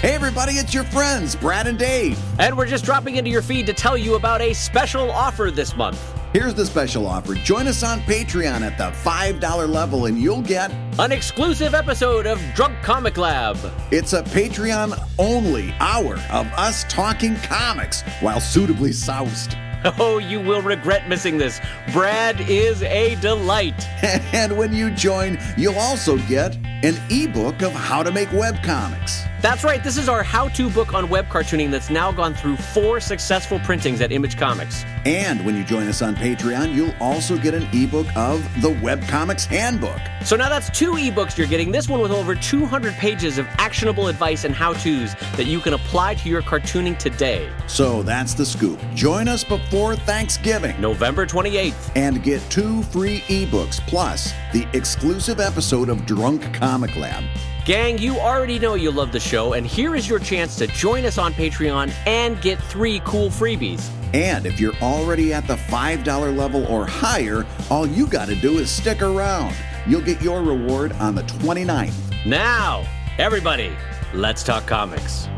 Hey everybody, it's your friends, Brad and Dave. And we're just dropping into your feed to tell you about a special offer this month. Here's the special offer. Join us on Patreon at the $5 level and you'll get an exclusive episode of Drunk Comic Lab. It's a Patreon-only hour of us talking comics while suitably soused. Oh, you will regret missing this. Brad is a delight. And when you join, you'll also get an ebook of how to make webcomics. That's right. This is our how-to book on web cartooning that's now gone through 4 successful printings at Image Comics. And when you join us on Patreon, you'll also get an ebook of the Webcomics Handbook. So now that's 2 ebooks you're getting. This one with over 200 pages of actionable advice and how-tos that you can apply to your cartooning today. So that's the scoop. Join us before Thanksgiving, November 28th. And get 2 free ebooks plus the exclusive episode of Drunk Comic Lab. Gang, you already know you love the show, and here is your chance to join us on Patreon and get 3 cool freebies. And if you're already at the $5 level or higher, all you got to do is stick around. You'll get your reward on the 29th. Now, everybody, let's talk comics.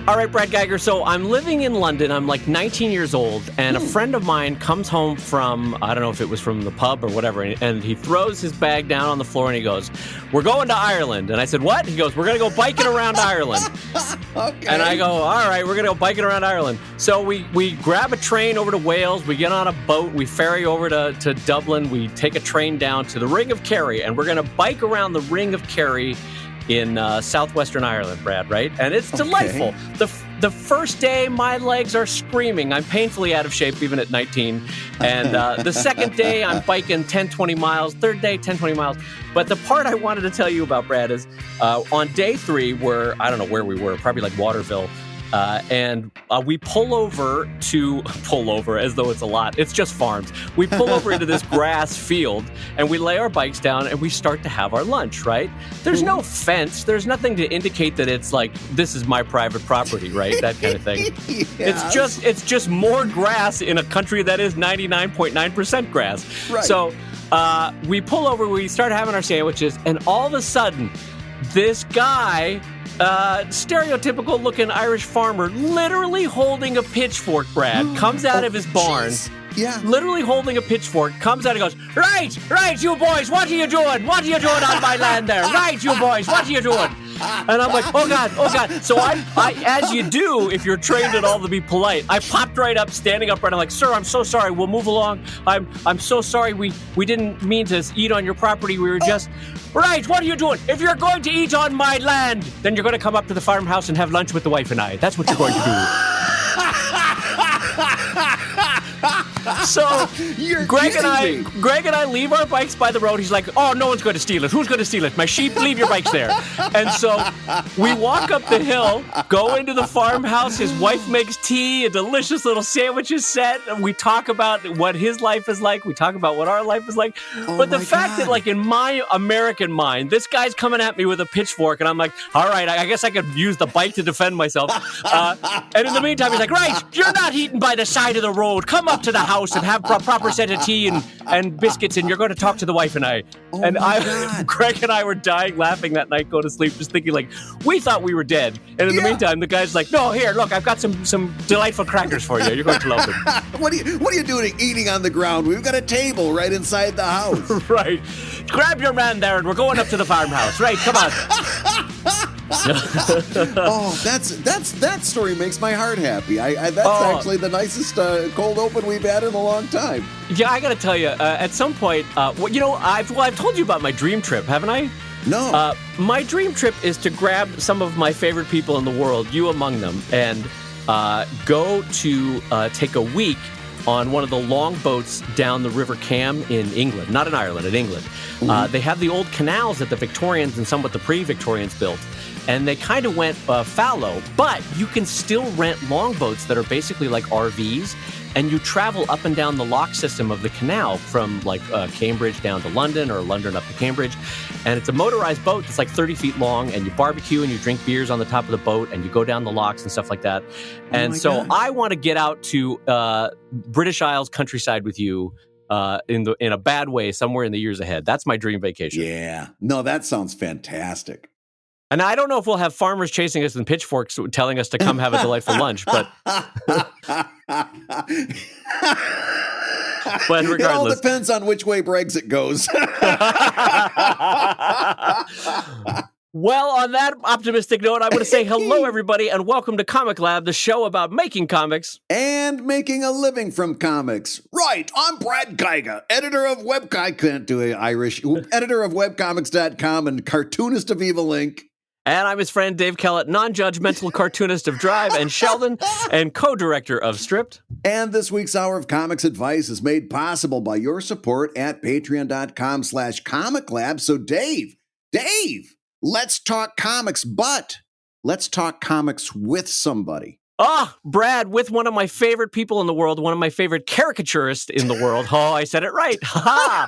All right, Brad Geiger, so I'm living in London. I'm like 19 years old, and a friend of mine comes home from, I don't know if it was from the pub or whatever, and he throws his bag down on the floor and he goes, "We're going to Ireland." And I said, "What?" He goes, "We're going to go biking around Ireland." Okay. And I go, "All right, we're going to go biking around Ireland." So we grab a train over to Wales, we get on a boat, we ferry over to Dublin, we take a train down to the Ring of Kerry, and we're going to bike around the Ring of Kerry in southwestern Ireland, Brad, right? And it's delightful. The first day, my legs are screaming. I'm painfully out of shape, even at 19. And the second day, I'm biking 10, 20 miles. Third day, 10, 20 miles. But the part I wanted to tell you about, Brad, is on day 3, I don't know where we were, probably like Waterville, and we pull over as though it's a lot. It's just farms. We pull over into this grass field and we lay our bikes down and we start to have our lunch, right? There's no fence. There's nothing to indicate that it's like, this is my private property, right? That kind of thing. Yes. It's just more grass in a country that is 99.9% grass. Right. So we pull over, we start having our sandwiches, and all of a sudden, this guy, stereotypical looking Irish farmer, literally holding a pitchfork, Brad, comes out of his barn. Geez. Yeah. Literally holding a pitchfork, comes out and goes, right, you boys, what are you doing? What are you doing on my land there? Right, you boys, what are you doing? And I'm like, oh God. So I, as you do, if you're trained at all to be polite, I popped right up, standing upright. I'm like, sir, I'm so sorry. We'll move along. I'm so sorry. We didn't mean to eat on your property. We were just, right, what are you doing? If you're going to eat on my land, then you're going to come up to the farmhouse and have lunch with the wife and I. That's what you're going to do. So Greg and I leave our bikes by the road. He's like, "Oh, no one's going to steal it. Who's going to steal it? My sheep. Leave your bikes there." And so we walk up the hill, go into the farmhouse. His wife makes tea. A delicious little sandwich is set. And we talk about what his life is like. We talk about what our life is like. But the fact that, like, in my American mind, this guy's coming at me with a pitchfork, and I'm like, all right, I guess I could use the bike to defend myself. And in the meantime, he's like, right, you're not eating by the side of the road. Come up to the house and have a proper set of tea and biscuits, and you're going to talk to the wife and I. Oh and God. Greg and I were dying laughing that night, going to sleep, just thinking, like, we thought we were dead. And in the meantime, the guy's like, no, here, look, I've got some delightful crackers for you. You're going to love them. What are you doing eating on the ground? We've got a table right inside the house. Right. Grab your man there, and we're going up to the farmhouse. Right, come on. Oh, that story makes my heart happy. That's actually the nicest cold open we've had in a long time. Yeah, I got to tell you, at some point, I've told you about my dream trip, haven't I? No. My dream trip is to grab some of my favorite people in the world, you among them, and go to take a week on one of the long boats down the River Cam in England, not in Ireland, in England. Mm-hmm. They have the old canals that the Victorians and somewhat the pre-Victorians built, and they kind of went fallow, but you can still rent longboats that are basically like RVs, and you travel up and down the lock system of the canal from like Cambridge down to London or London up to Cambridge. And it's a motorized boat that's like 30 feet long, and you barbecue and you drink beers on the top of the boat and you go down the locks and stuff like that. And so gosh. I want to get out to British Isles countryside with you in a bad way somewhere in the years ahead. That's my dream vacation. Yeah. No, that sounds fantastic. And I don't know if we'll have farmers chasing us with pitchforks telling us to come have a delightful lunch, but regardless. It all depends on which way Brexit goes. Well, on that optimistic note, I want to say hello, everybody, and welcome to ComicLab, the show about making comics. And making a living from comics. Right, I'm Brad Geiger, editor of I can't do it Irish, editor of webcomics.com and cartoonist of Evil Inc. And I'm his friend Dave Kellett, non-judgmental cartoonist of Drive and Sheldon, and co-director of Stripped. And this week's Hour of Comics Advice is made possible by your support at patreon.com/comiclab. So Dave, let's talk comics, but let's talk comics with somebody. Brad, with one of my favorite people in the world, one of my favorite caricaturists in the world. Oh, I said it right. Ha!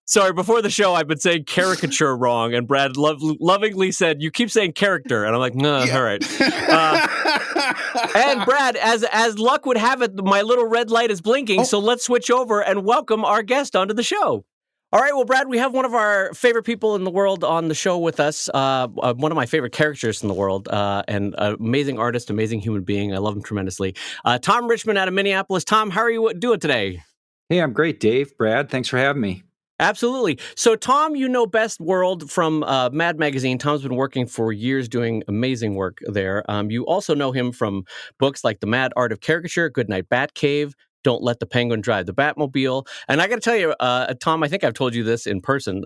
Sorry, before the show, I've been saying caricature wrong, and Brad lovingly said, "You keep saying character," and I'm like, "No, all right." And Brad, as luck would have it, my little red light is blinking, so let's switch over and welcome our guest onto the show. All right, well, Brad, we have one of our favorite people in the world on the show with us, one of my favorite characters in the world, and an amazing artist, amazing human being. I love him tremendously. Tom Richmond out of Minneapolis. Tom, how are you doing today? Hey, I'm great, Dave. Brad, thanks for having me. Absolutely. So, Tom, you know Best World from Mad Magazine. Tom's been working for years doing amazing work there. You also know him from books like The Mad Art of Caricature, Goodnight Batcave, Don't Let the Penguin Drive the Batmobile. And I got to tell you, Tom, I think I've told you this in person.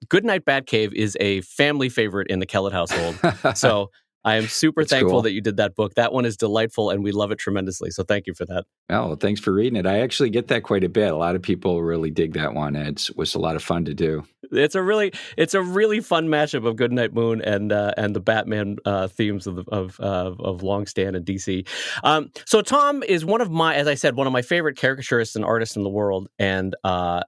Goodnight Batcave is a family favorite in the Kellett household. So I am super thankful that you did that book. That one is delightful, and we love it tremendously. So thank you for that. Oh, thanks for reading it. I actually get that quite a bit. A lot of people really dig that one. It was a lot of fun to do. It's a really fun mashup of Goodnight Moon and the Batman themes of Longstand and DC. So Tom is one of my favorite caricaturists and artists in the world, and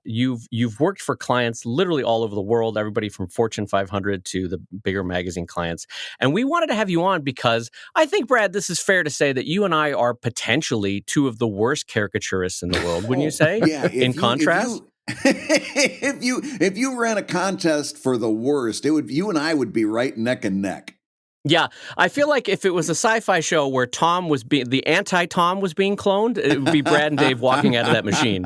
you've worked for clients literally all over the world, everybody from Fortune 500 to the bigger magazine clients. And we wanted to have you on because I think, Brad, this is fair to say that you and I are potentially two of the worst caricaturists in the world, wouldn't you say? Yeah. In contrast. If you ran a contest for the worst, you and I would be right neck and neck. Yeah, I feel like if it was a sci-fi show where the anti-Tom was being cloned, it would be Brad and Dave walking out of that machine.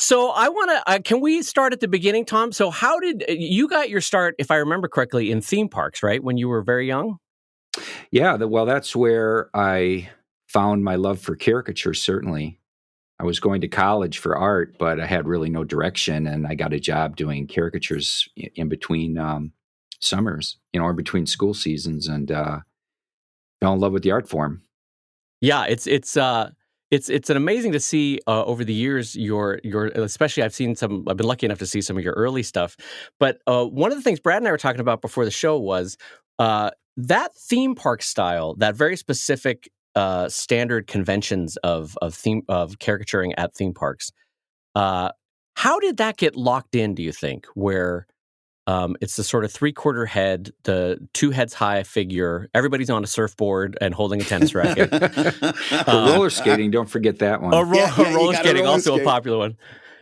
So I want to, can we start at the beginning, Tom? So how did you got your start, if I remember correctly, in theme parks, right? When you were very young? Yeah, that's where I found my love for caricature, certainly. I was going to college for art, but I had really no direction, and I got a job doing caricatures in between summers, or between school seasons, and fell in love with the art form. Yeah, it's an amazing to see over the years. Your especially I've been lucky enough to see some of your early stuff. But one of the things Brad and I were talking about before the show was that theme park style, that very specific standard conventions of caricaturing at theme parks. How did that get locked in, do you think? Where it's the sort of 3/4 head, the 2 heads high figure, everybody's on a surfboard and holding a tennis racket. Roller skating, don't forget that one. Roller skating, also a popular one.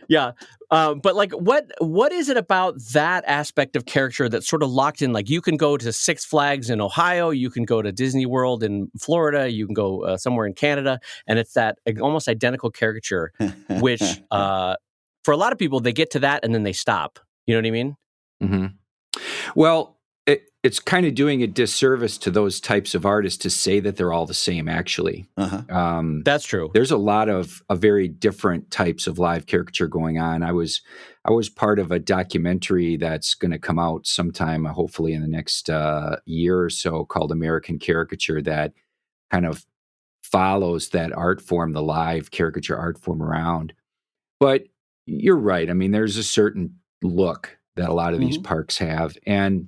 Yeah. But like, what is it about that aspect of caricature that's sort of locked in? Like, you can go to Six Flags in Ohio, you can go to Disney World in Florida, you can go somewhere in Canada, and it's that almost identical caricature, which for a lot of people, they get to that and then they stop. You know what I mean? Mm-hmm. Well, it's kind of doing a disservice to those types of artists to say that they're all the same, actually. Uh-huh. That's true. There's a lot of very different types of live caricature going on. I was part of a documentary that's going to come out sometime, hopefully in the next year or so, called American Caricature, that kind of follows that art form, the live caricature art form around. But you're right. I mean, there's a certain look that a lot of these parks have, and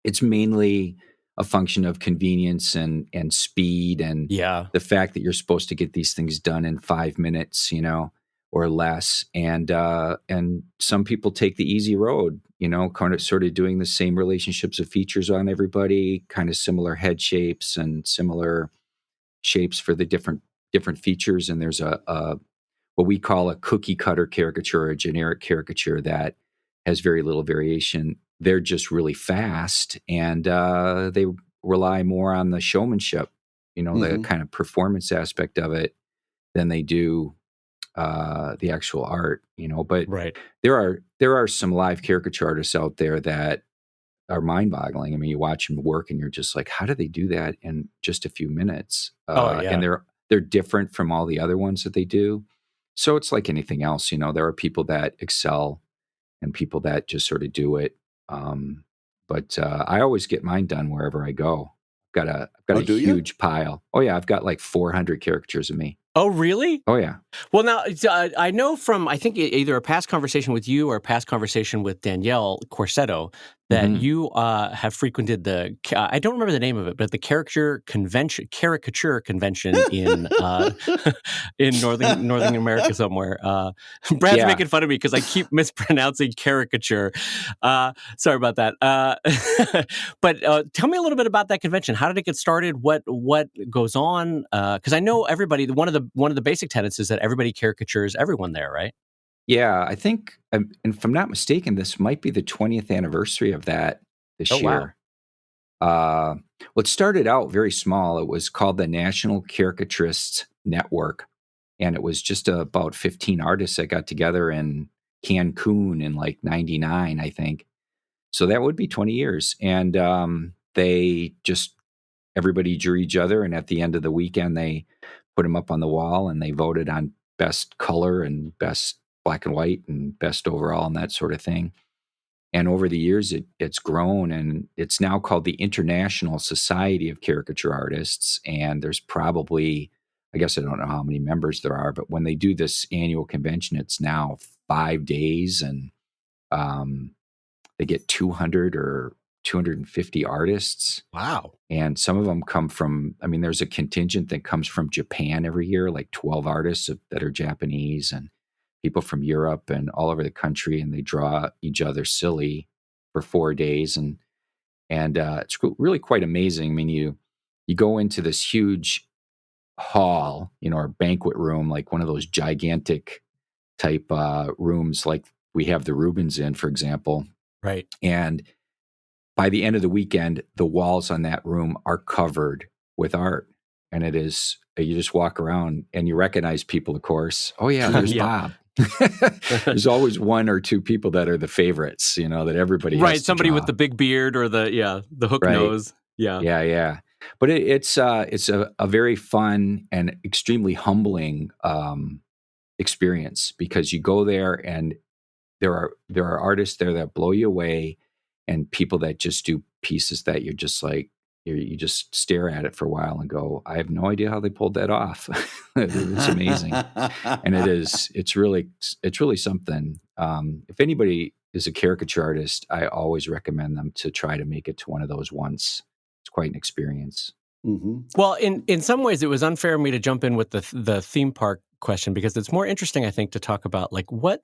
it's mainly a function of convenience and speed, and Yeah. the fact that you're supposed to get these things done in 5 minutes, or less. And some people take the easy road, kind of sort of doing the same relationships of features on everybody, kind of similar head shapes and similar shapes for the different features. And there's a what we call a cookie cutter caricature, a generic caricature that has very little variation. They're just really fast, and they rely more on the showmanship, the kind of performance aspect of it, than they do the actual art. But Right. there are some live caricature artists out there that are mind-boggling. I mean, you watch them work, and you're just like, how do they do that in just a few minutes? Oh, And yeah. they're different from all the other ones that they do. So it's like anything else. There are people that excel and people that just sort of do it. Um, but I always get mine done wherever I go. I've got Oh, a do you? huge pile. Oh yeah, I've got like 400 caricatures of me. Oh, really? Oh yeah. Well, now I know from I think either a past conversation with you or a past conversation with Danielle Corsetto that Mhm. you have frequented I don't remember the name of it, but the caricature convention in in Northern America somewhere. Brad's Yeah. making fun of me because I keep mispronouncing caricature. Sorry about that. But tell me a little bit about that convention. How did it get started? What goes on? Because I know everybody. One of the basic tenets is that everybody caricatures everyone there, right? Yeah, I think, and if I'm not mistaken, this might be the 20th anniversary of that Oh, this wow. year. Well, it started out very small. It was called the National Caricaturists Network, and it was just about 15 artists that got together in Cancun in like '99, I think. So that would be 20 years. And they just, everybody drew each other, and at the end of the weekend, they put them up on the wall, and they voted on best color and best black and white and best overall and that sort of thing. And over the years, it's grown, and it's now called the International Society of Caricature Artists. And there's probably, I guess I don't know how many members there are, but when they do this annual convention, it's now 5 days, and um, they get 200 or 250 artists. Wow. And some of them come from, I mean, there's a contingent that comes from Japan every year, like 12 artists that are Japanese, and people from Europe and all over the country, and they draw each other silly for 4 days. And it's really quite amazing. I mean, you go into this huge hall, or banquet room, like one of those gigantic type rooms like we have the Rubens in, for example. Right. And by the end of the weekend, the walls on that room are covered with art. And it is, you just walk around and you recognize people, of course. Oh, yeah, there's Yeah. Bob. There's always one or two people that are the favorites, that everybody has Right. to Somebody draw. with the big beard or the hook Right. nose. Yeah. Yeah, yeah. But it's a very fun and extremely humbling experience, because you go there and there are artists there that blow you away, and people that just do pieces that you're just like, you just stare at it for a while and go, I have no idea how they pulled that off. It's amazing. And it's really something. If anybody is a caricature artist, I always recommend them to try to make it to one of those once. It's quite an experience. Well, in some ways, it was unfair of me to jump in with the theme park question, because it's more interesting, I think, to talk about like what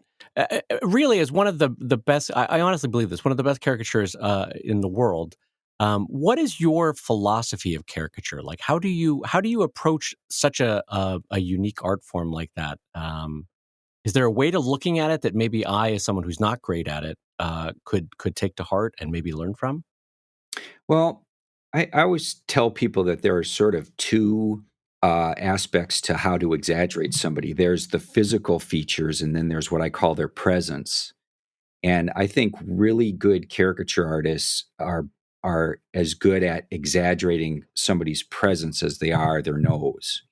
really is one of the best. I honestly believe this, one of the best caricatures in the world. What is your philosophy of caricature? Like, how do you approach such a unique art form like that? Is there a way to looking at it that maybe I, as someone who's not great at it, could take to heart and maybe learn from? Well, I always tell people that there are sort of two aspects to how to exaggerate somebody. There's the physical features, and then there's what I call their presence. And I think really good caricature artists are as good at exaggerating somebody's presence as they are their nose.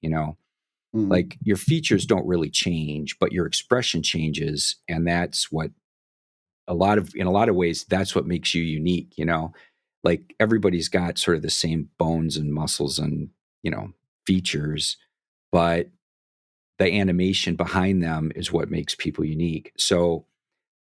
Like your features don't really change, but your expression changes, and that's what in a lot of ways, that's what makes you unique. Like everybody's got sort of the same bones and muscles and, features, but the animation behind them is what makes people unique. So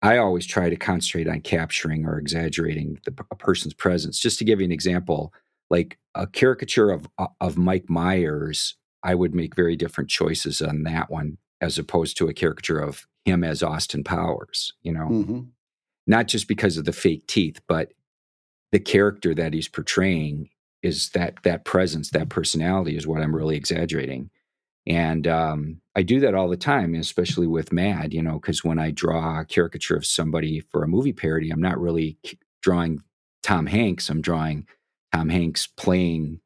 I always try to concentrate on capturing or exaggerating a person's presence. Just to give you an example, like a caricature of Mike Myers, I would make very different choices on that one as opposed to a caricature of him as Austin Powers, Mm-hmm. not just because of the fake teeth, but the character that he's portraying is that presence, that personality is what I'm really exaggerating. And I do that all the time, especially with Mad, because when I draw a caricature of somebody for a movie parody, I'm not really drawing Tom Hanks. I'm drawing Tom Hanks playing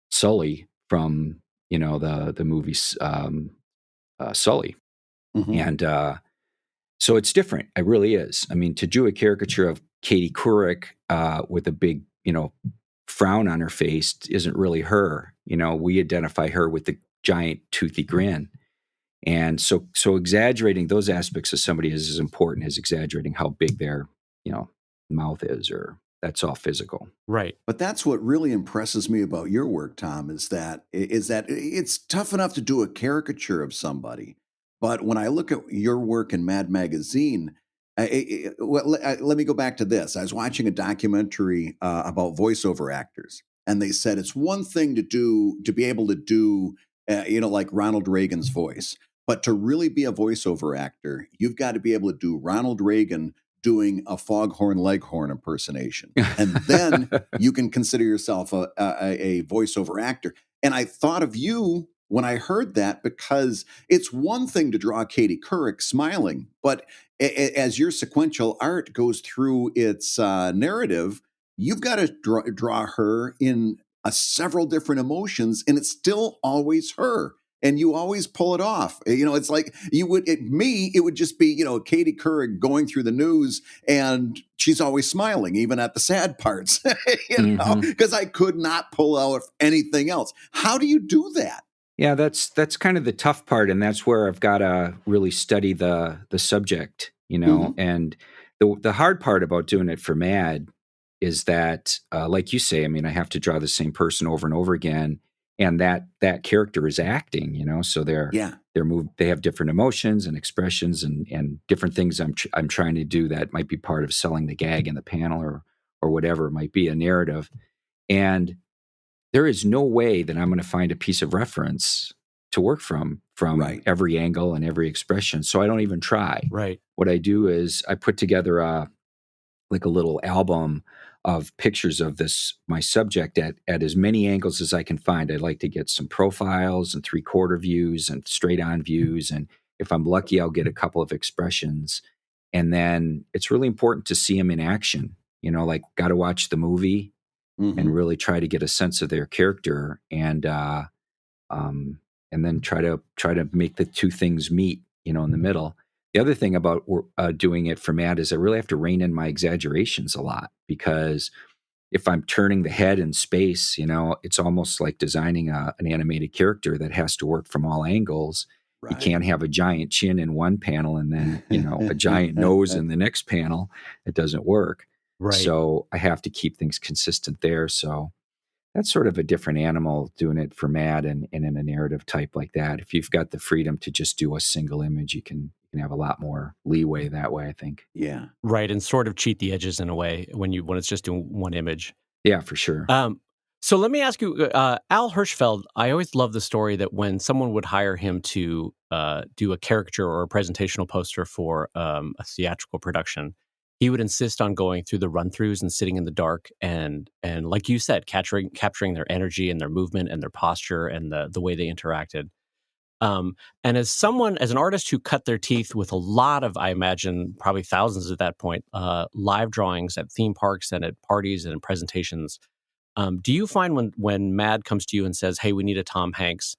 Sully from, the movie Sully. Mm-hmm. And so it's different. It really is. I mean, to do a caricature of Katie Couric with a big, frown on her face isn't really her. We identify her with the giant toothy grin. And so exaggerating those aspects of somebody is as important as exaggerating how big their, mouth is, or that's all physical. Right. But that's what really impresses me about your work, Tom, is that it's tough enough to do a caricature of somebody. But when I look at your work in Mad Magazine, let me go back to this. I was watching a documentary about voiceover actors, and they said it's one thing to be able to do, like Ronald Reagan's voice, but to really be a voiceover actor, you've got to be able to do Ronald Reagan doing a Foghorn Leghorn impersonation. And then you can consider yourself a voiceover actor. And I thought of you when I heard that, because it's one thing to draw Katie Couric smiling, but as your sequential art goes through its narrative, you've got to draw her in several different emotions, and it's still always her. And you always pull it off. It's like it would just be, Katie Couric going through the news, and she's always smiling, even at the sad parts, because I could not pull out anything else. How do you do that? Yeah, that's kind of the tough part, and that's where I've got to really study the subject, Mm-hmm. And the hard part about doing it for Mad is that, like you say, I mean, I have to draw the same person over and over again, and that character is acting, so Yeah. they have different emotions and expressions and different things I'm trying to do that might be part of selling the gag in the panel, or whatever it might be, a narrative, and there is no way that I'm going to find a piece of reference to work from Right. every angle and every expression. So I don't even try. Right. What I do is I put together a little album of pictures of my subject at as many angles as I can find. I like to get some profiles and 3/4 views and straight on views. And if I'm lucky, I'll get a couple of expressions. And then it's really important to see them in action. Like, got to watch the movie Mm-hmm. and really try to get a sense of their character, and then try to make the two things meet, in the middle. The other thing about doing it for Matt is I really have to rein in my exaggerations a lot, because if I'm turning the head in space, it's almost like designing an animated character that has to work from all angles. You Right. can't have a giant chin in one panel and then, a giant nose in the next panel. It doesn't work. Right. So I have to keep things consistent there. So that's sort of a different animal, doing it for Mad and in a narrative type like that. If you've got the freedom to just do a single image, you can have a lot more leeway that way, I think. Yeah. Right. And sort of cheat the edges in a way when it's just doing one image. Yeah, for sure. So let me ask you, Al Hirschfeld, I always love the story that when someone would hire him to do a caricature or a presentational poster for a theatrical production, he would insist on going through the run-throughs and sitting in the dark and like you said, capturing their energy and their movement and their posture and the way they interacted. And as an artist who cut their teeth with a lot of, I imagine, probably thousands at that point, live drawings at theme parks and at parties and in presentations, do you find when Mad comes to you and says, "Hey, we need a Tom Hanks,"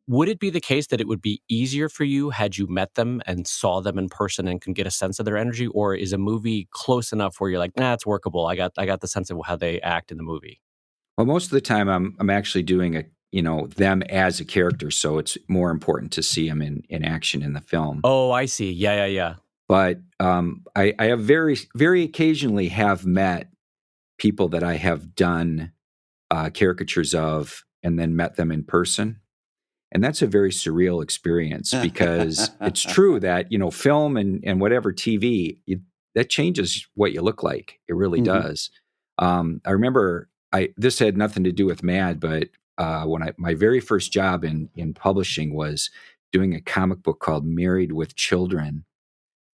would it be the case that it would be easier for you had you met them and saw them in person and can get a sense of their energy, or is a movie close enough where you're like, "Nah, it's workable. I got the sense of how they act in the movie"? Well, most of the time I'm actually doing them as a character, so it's more important to see them in action in the film. Oh, I see. Yeah. But I have very, very occasionally have met people that I have done caricatures of and then met them in person. And that's a very surreal experience, because it's true that, film and whatever TV, that changes what you look like. It really Mhm. does. I remember this had nothing to do with Mad, but my very first job in publishing was doing a comic book called Married with Children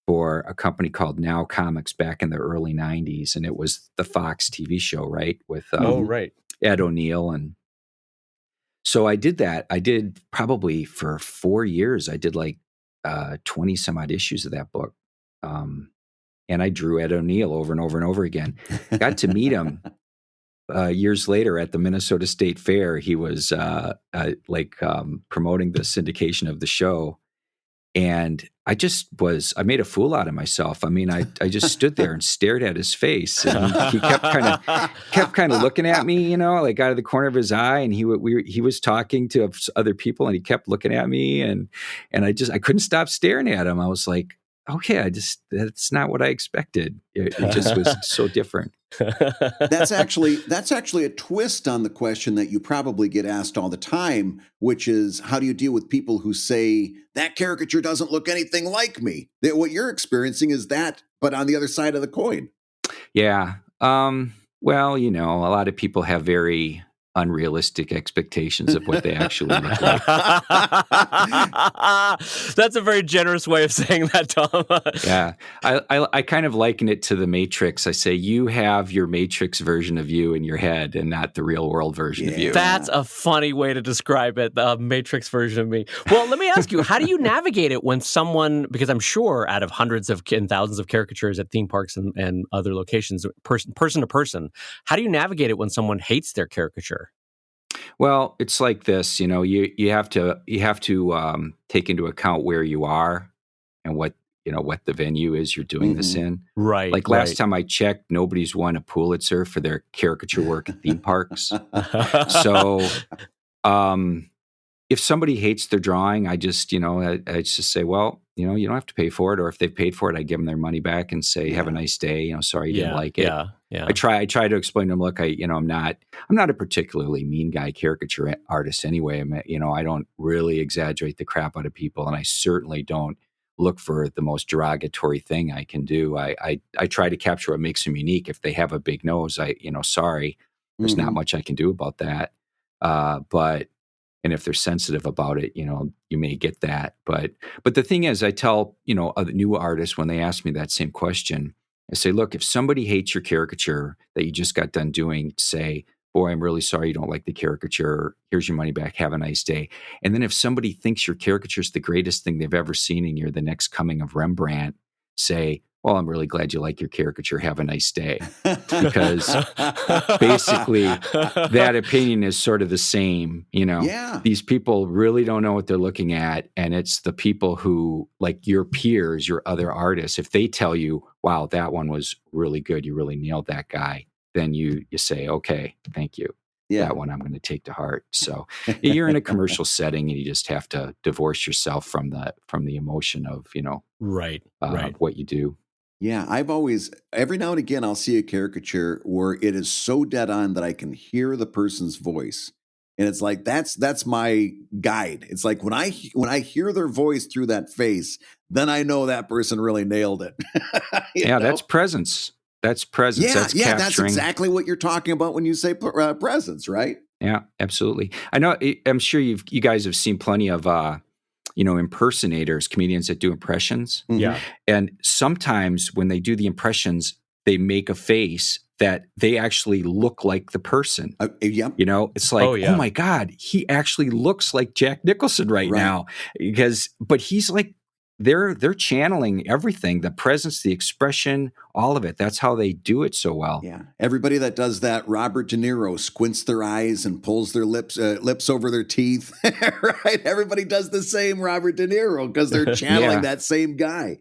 for a company called Now Comics back in the early 90s. And it was the Fox TV show, right? With Right. Ed O'Neill. And so I did that. I did probably for 4 years. I did like 20 some odd issues of that book. And I drew Ed O'Neill over and over and over again. Got to meet him years later at the Minnesota State Fair. He was promoting the syndication of the show. And I made a fool out of myself. I mean, I just stood there and stared at his face, and he kept kind of looking at me, like out of the corner of his eye. And he was talking to other people, and he kept looking at me, and I couldn't stop staring at him. I was like, okay, that's not what I expected. It just was so different. That's actually a twist on the question that you probably get asked all the time, which is, how do you deal with people who say that caricature doesn't look anything like me? That what you're experiencing is that, but on the other side of the coin. Yeah. Well, a lot of people have very unrealistic expectations of what they actually look like. That's a very generous way of saying that, Tom. Yeah. I kind of liken it to the Matrix. I say you have your Matrix version of you in your head and not the real world version of you. That's a funny way to describe it, the Matrix version of me. Well, let me ask you, how do you navigate it when someone, because I'm sure out of hundreds and thousands of caricatures at theme parks and other locations, person to person, how do you navigate it when someone hates their caricature? Well, it's like this, you have to take into account where you are and what the venue is you're doing this in. Right. Like last time I checked, nobody's won a Pulitzer for their caricature work at theme parks. So, if somebody hates their drawing, I just say, well, you don't have to pay for it. Or if they've paid for it, I give them their money back and say, have a nice day. Sorry you didn't like it. Yeah. I try to explain to them, look, I'm not a particularly mean guy caricature artist anyway. I don't really exaggerate the crap out of people, and I certainly don't look for the most derogatory thing I can do. I try to capture what makes them unique. If they have a big nose, sorry, there's not much I can do about that. And if they're sensitive about it, you may get that. But the thing is, I tell, a new artists when they ask me that same question, I say, look, if somebody hates your caricature that you just got done doing, say, boy, I'm really sorry you don't like the caricature. Here's your money back. Have a nice day. And then if somebody thinks your caricature is the greatest thing they've ever seen and you're the next coming of Rembrandt, say, well, I'm really glad you like your caricature. Have a nice day. Because basically that opinion is sort of the same, Yeah. These people really don't know what they're looking at. And it's the people who, like your peers, your other artists, if they tell you, wow, that one was really good, you really nailed that guy, then you say, okay, thank you. Yeah. That one I'm going to take to heart. So you're in a commercial setting and you just have to divorce yourself from the emotion of, right. what you do. Yeah, every now and again, I'll see a caricature where it is so dead on that I can hear the person's voice. And it's like, that's my guide. It's like when I hear their voice through that face, then I know that person really nailed it. That's presence. That's presence. Yeah, that's that's capturing. exactly what you're talking about when you say presence, right? Yeah, absolutely. I know. I'm sure you guys have seen plenty of impersonators, comedians that do impressions. Yeah. And sometimes when they do the impressions, they make a face that they actually look like the person. Yep. It's like, oh my God, he actually looks like Jack Nicholson right now. But he's like, they're channeling everything, the presence, the expression, all of it. That's how they do it so well. Yeah. Everybody that does that, Robert De Niro, squints their eyes and pulls their lips over their teeth, right? Everybody does the same Robert De Niro because they're channeling that same guy.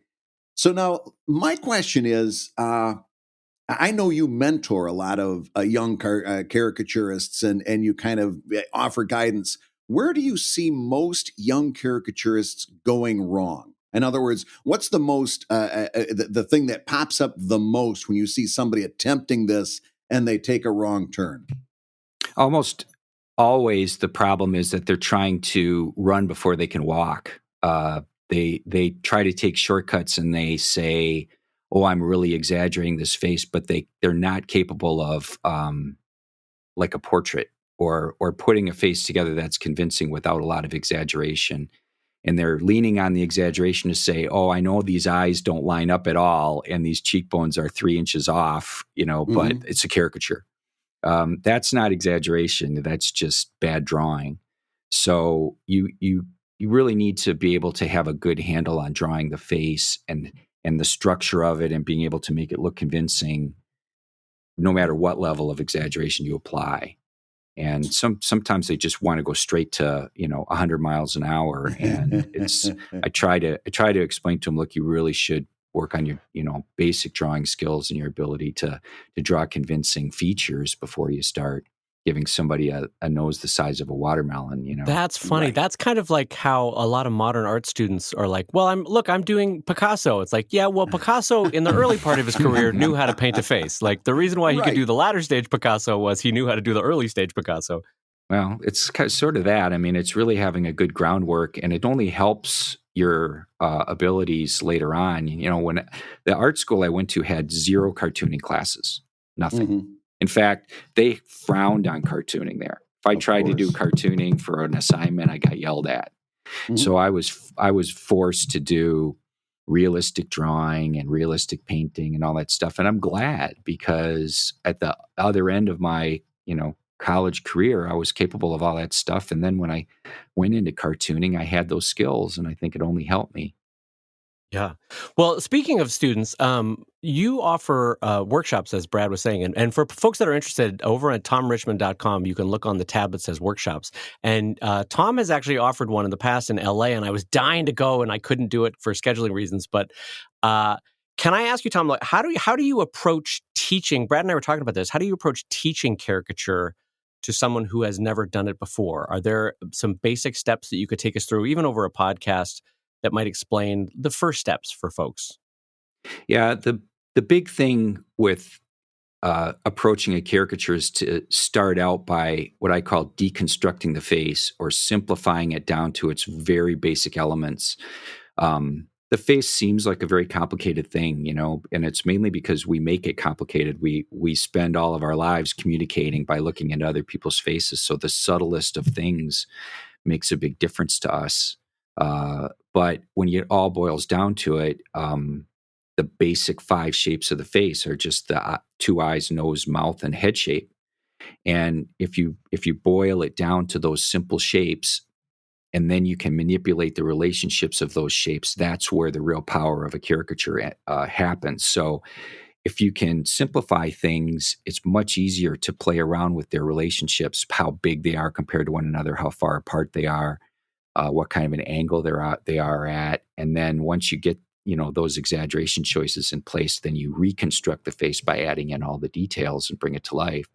So now my question is, I know you mentor a lot of young caricaturists and you kind of offer guidance. Where do you see most young caricaturists going wrong? In other words, what's the most the thing that pops up the most when you see somebody attempting this and they take a wrong turn? Almost always the problem is that they're trying to run before they can walk. They try to take shortcuts and they say, oh, I'm really exaggerating this face, but they're not capable of like a portrait, or putting a face together that's convincing without a lot of exaggeration. And they're leaning on the exaggeration to say, oh, I know these eyes don't line up at all, and these cheekbones are 3 inches off, but Mhm. it's a caricature. That's not exaggeration. That's just bad drawing. So you really need to be able to have a good handle on drawing the face and the structure of it, and being able to make it look convincing, no matter what level of exaggeration you apply. And sometimes they just want to go straight to 100 miles an hour, and I try to explain to them, look, you really should work on your basic drawing skills and your ability to draw convincing features before you start giving somebody a nose the size of a watermelon. That's funny. Right. That's kind of like how a lot of modern art students are like, well, I'm doing Picasso. It's like, yeah, well, Picasso in the early part of his career knew how to paint a face. Like the reason why he could do Right. the latter stage Picasso was he knew how to do the early stage Picasso. Well, it's sort of that. I mean, it's really having a good groundwork, and it only helps your abilities later on. When the art school I went to had 0 cartooning classes, nothing. Mhm. In fact, they frowned on cartooning there. If I Of tried to do course. cartooning for an assignment, I got yelled at. So Mhm. I was forced to do realistic drawing and realistic painting and all that stuff. And I'm glad, because at the other end of my, college career, I was capable of all that stuff. And then when I went into cartooning, I had those skills, and I think it only helped me. Yeah. Well, speaking of students, you offer workshops, as Brad was saying. And for folks that are interested, over at tomrichmond.com, you can look on the tab that says workshops. And Tom has actually offered one in the past in LA, and I was dying to go, and I couldn't do it for scheduling reasons. But uh, can I ask you, Tom, like, how do you approach teaching? Brad and I were talking about this. How do you approach teaching caricature to someone who has never done it before? Are there some basic steps that you could take us through, even over a podcast, that might explain the first steps for folks? Yeah, the big thing with approaching a caricature is to start out by what I call deconstructing the face, or simplifying it down to its very basic elements. The face seems like a very complicated thing, and it's mainly because we make it complicated. We spend all of our lives communicating by looking at other people's faces, so the subtlest of things makes a big difference to us. But when it all boils down to it, the basic 5 shapes of the face are just the 2 eyes, nose, mouth, and head shape. And if you boil it down to those simple shapes, and then you can manipulate the relationships of those shapes, that's where the real power of a caricature happens. So if you can simplify things, it's much easier to play around with their relationships, how big they are compared to one another, how far apart they are, what kind of an angle they are at. And then once you get those exaggeration choices in place, then you reconstruct the face by adding in all the details and bring it to life.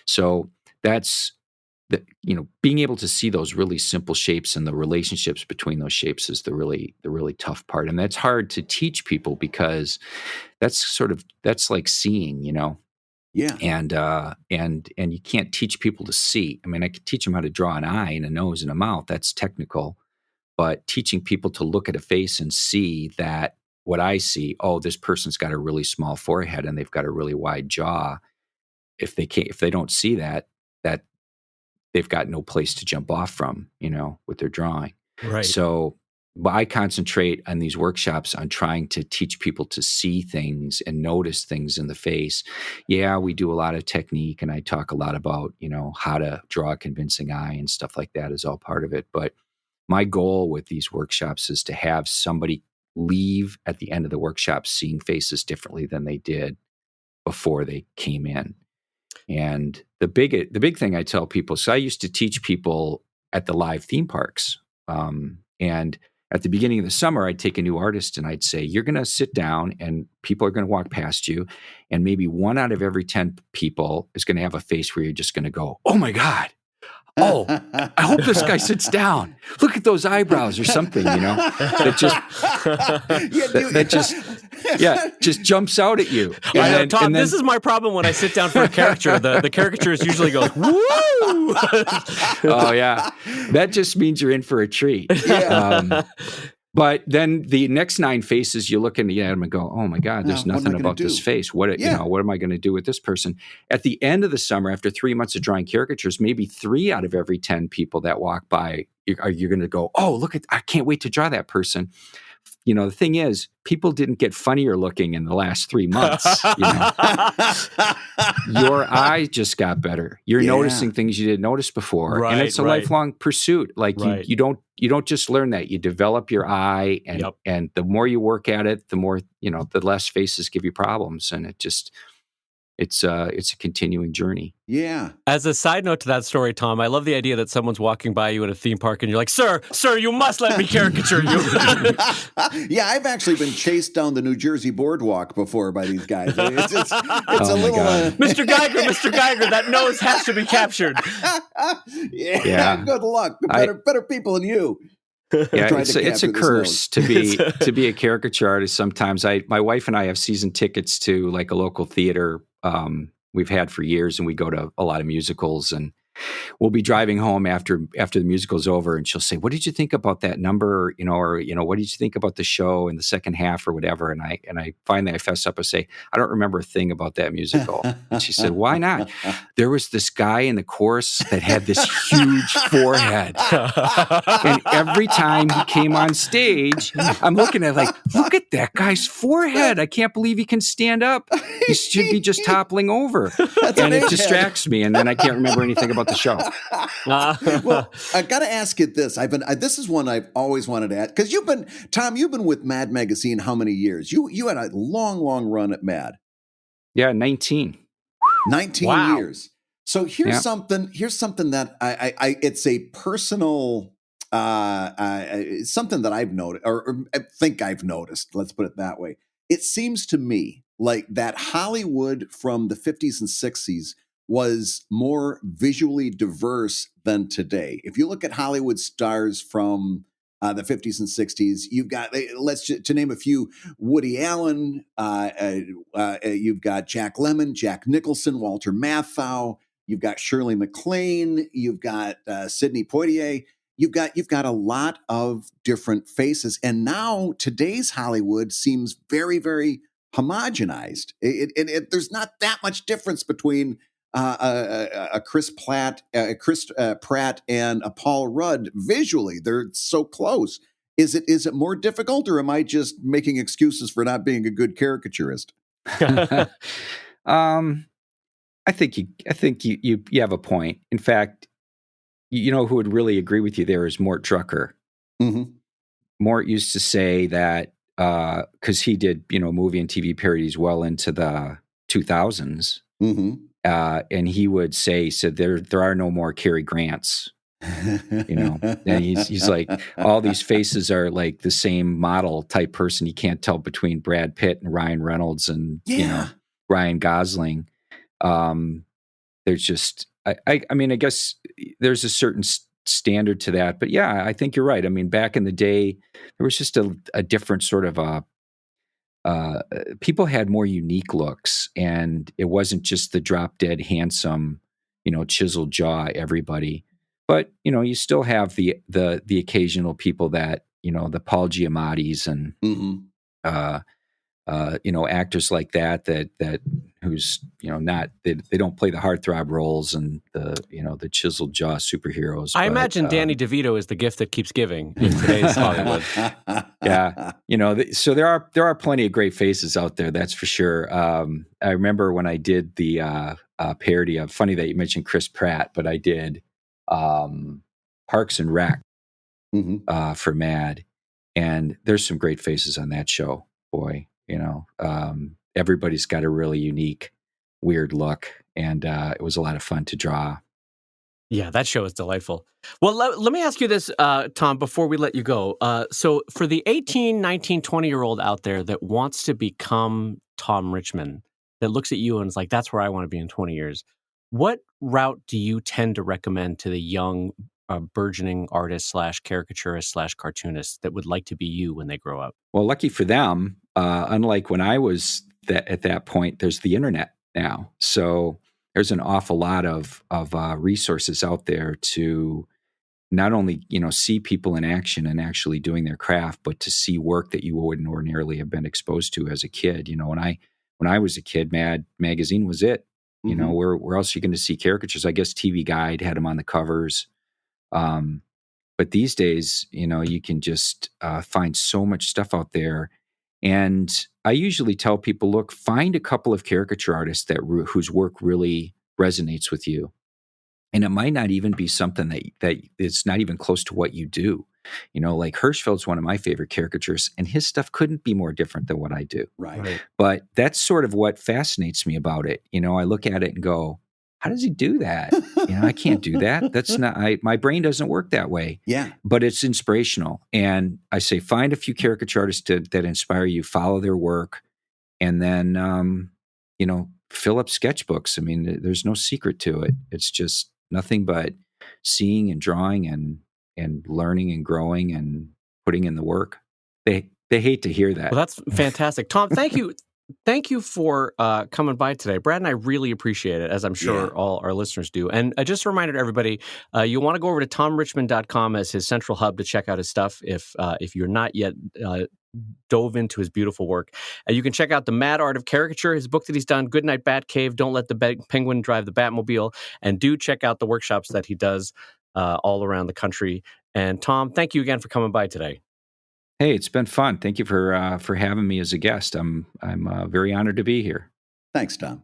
So that's being able to see those really simple shapes and the relationships between those shapes is the really tough part. And that's hard to teach people, because that's like seeing, Yeah. and you can't teach people to see. I mean, I could teach them how to draw an eye and a nose and a mouth. That's technical. But teaching people to look at a face and see that what I see, oh, this person's got a really small forehead and they've got a really wide jaw. If they don't see that they've got no place to jump off from, with their drawing. Right. So, but I concentrate on these workshops on trying to teach people to see things and notice things in the face. Yeah, we do a lot of technique, and I talk a lot about, how to draw a convincing eye and stuff like that is all part of it. But my goal with these workshops is to have somebody leave at the end of the workshop seeing faces differently than they did before they came in. And the big thing I tell people, so I used to teach people at the live theme parks. And at the beginning of the summer, I'd take a new artist and I'd say, you're going to sit down and people are going to walk past you. And maybe 1 out of every 10 people is going to have a face where you're just going to go, oh my God. Oh, I hope this guy sits down. Look at those eyebrows or something, that just jumps out at you. Tom, this is my problem when I sit down for a caricature. The caricatures usually go, woo! Oh, yeah. That just means you're in for a treat. Yeah. But then the next 9 faces, you look at them and go, "Oh my God, there's What am I nothing gonna about this do? face. What Yeah. what am I going to do with this person?" At the end of the summer, after 3 months of drawing caricatures, maybe 3 out of every 10 people that walk by, you're going to go, "Oh, look I can't wait to draw that person." The thing is, people didn't get funnier looking in the last 3 months. Your eye just got better. You're noticing things you didn't notice before, and it's a lifelong pursuit. Like you don't just learn that. You develop your eye, and the more you work at it, the more the less faces give you problems, and it's a continuing journey. Yeah. As a side note to that story, Tom, I love the idea that someone's walking by you at a theme park and you're like, sir, you must let me caricature you. Yeah, I've actually been chased down the New Jersey boardwalk before by these guys. It's a little... Mr. Geiger, that nose has to be captured. Yeah. Good luck. Better people than you. Yeah, it's a curse to be a caricature artist. Sometimes my wife and I have season tickets to like a local theater we've had for years, and we go to a lot of musicals, and we'll be driving home after the musical's over, and she'll say, "What did you think about that number? Or what did you think about the show in the second half or whatever?" And I finally fess up and say, "I don't remember a thing about that musical." And she said, "Why not?" "There was this guy in the chorus that had this huge forehead. And every time he came on stage, I'm looking at like, look at that guy's forehead. I can't believe he can stand up. He should be just toppling over." And it distracts me, and then I can't remember anything about the show. Well, I got to ask you this. This is one I've always wanted to ask, because Tom, you've been with Mad Magazine how many years? You had a long run at Mad. Yeah, 19. 19 years. So here's something that I it's a personal something that I've noticed, or I think I've noticed. Let's put it that way. It seems to me like that Hollywood from the 50s and 60s was more visually diverse than today. If you look at Hollywood stars from the 50s and 60s, you've got, to name a few, Woody Allen, you've got Jack Lemmon, Jack Nicholson, Walter Matthau, you've got Shirley MacLaine, you've got Sidney Poitier. You've got a lot of different faces, and now today's Hollywood seems very, very homogenized. There's not that much difference between a Chris Pratt and a Paul Rudd visually. They're so close. Is it more difficult, or am I just making excuses for not being a good caricaturist? I think you have a point. In fact, who would really agree with you there is Mort Drucker. Mm-hmm. Mort used to say that because he did movie and TV parodies well into the 2000s. Mm-hmm. And he would say, there are no more Cary Grants, and he's like, all these faces are like the same model type person. You can't tell between Brad Pitt and Ryan Reynolds and, Ryan Gosling. There's just, I mean, I guess there's a certain standard to that, but yeah, I think you're right. I mean, back in the day, there was just a different sort of people had more unique looks, and it wasn't just the drop dead handsome, chiseled jaw everybody, but you still have the occasional people that the Paul Giamattis and actors like that who's not they don't play the heartthrob roles and the chiseled jaw superheroes. I imagine Danny DeVito is the gift that keeps giving in today's Hollywood. Yeah, so there are plenty of great faces out there, that's for sure. I remember when I did the parody of, funny that you mentioned Chris Pratt, but I did Parks and Rec for Mad, and there's some great faces on that show. Boy, everybody's got a really unique, weird look, and it was a lot of fun to draw. Yeah, that show is delightful. Well, let me ask you this, Tom, before we let you go. So for the 18, 19, 20-year-old out there that wants to become Tom Richmond, that looks at you and is like, that's where I want to be in 20 years, what route do you tend to recommend to the young burgeoning artist / caricaturist / cartoonist that would like to be you when they grow up? Well, lucky for them, unlike when I was at that point, there's the internet now. So there's an awful lot of resources out there to not only, see people in action and actually doing their craft, but to see work that you wouldn't ordinarily have been exposed to as a kid. When I was a kid, Mad Magazine was it. Mhm. Where else are you going to see caricatures? I guess TV Guide had them on the covers. But these days, you can just find so much stuff out there. And I usually tell people, look, find a couple of caricature artists whose work really resonates with you. And it might not even be something that it's not even close to what you do. Like Hirschfeld's one of my favorite caricatures, and his stuff couldn't be more different than what I do. Right. But that's sort of what fascinates me about it. I look at it and go, how does he do that? I can't do that. That's not, my brain doesn't work that way. Yeah. But it's inspirational. And I say, find a few caricature artists that inspire you, follow their work, and then, fill up sketchbooks. I mean, there's no secret to it. It's just nothing but seeing and drawing and learning and growing and putting in the work. They hate to hear that. Well, that's fantastic. Tom, thank you. Thank you for coming by today. Brad and I really appreciate it, as I'm sure all our listeners do. And just a reminder to everybody, you want to go over to tomrichmond.com as his central hub to check out his stuff if you're not yet dove into his beautiful work. You can check out The Mad Art of Caricature, his book that he's done, Goodnight Batcave, Don't Let the Penguin Drive the Batmobile, and do check out the workshops that he does all around the country. And Tom, thank you again for coming by today. Hey, it's been fun. Thank you for having me as a guest. I'm very honored to be here. Thanks, Tom.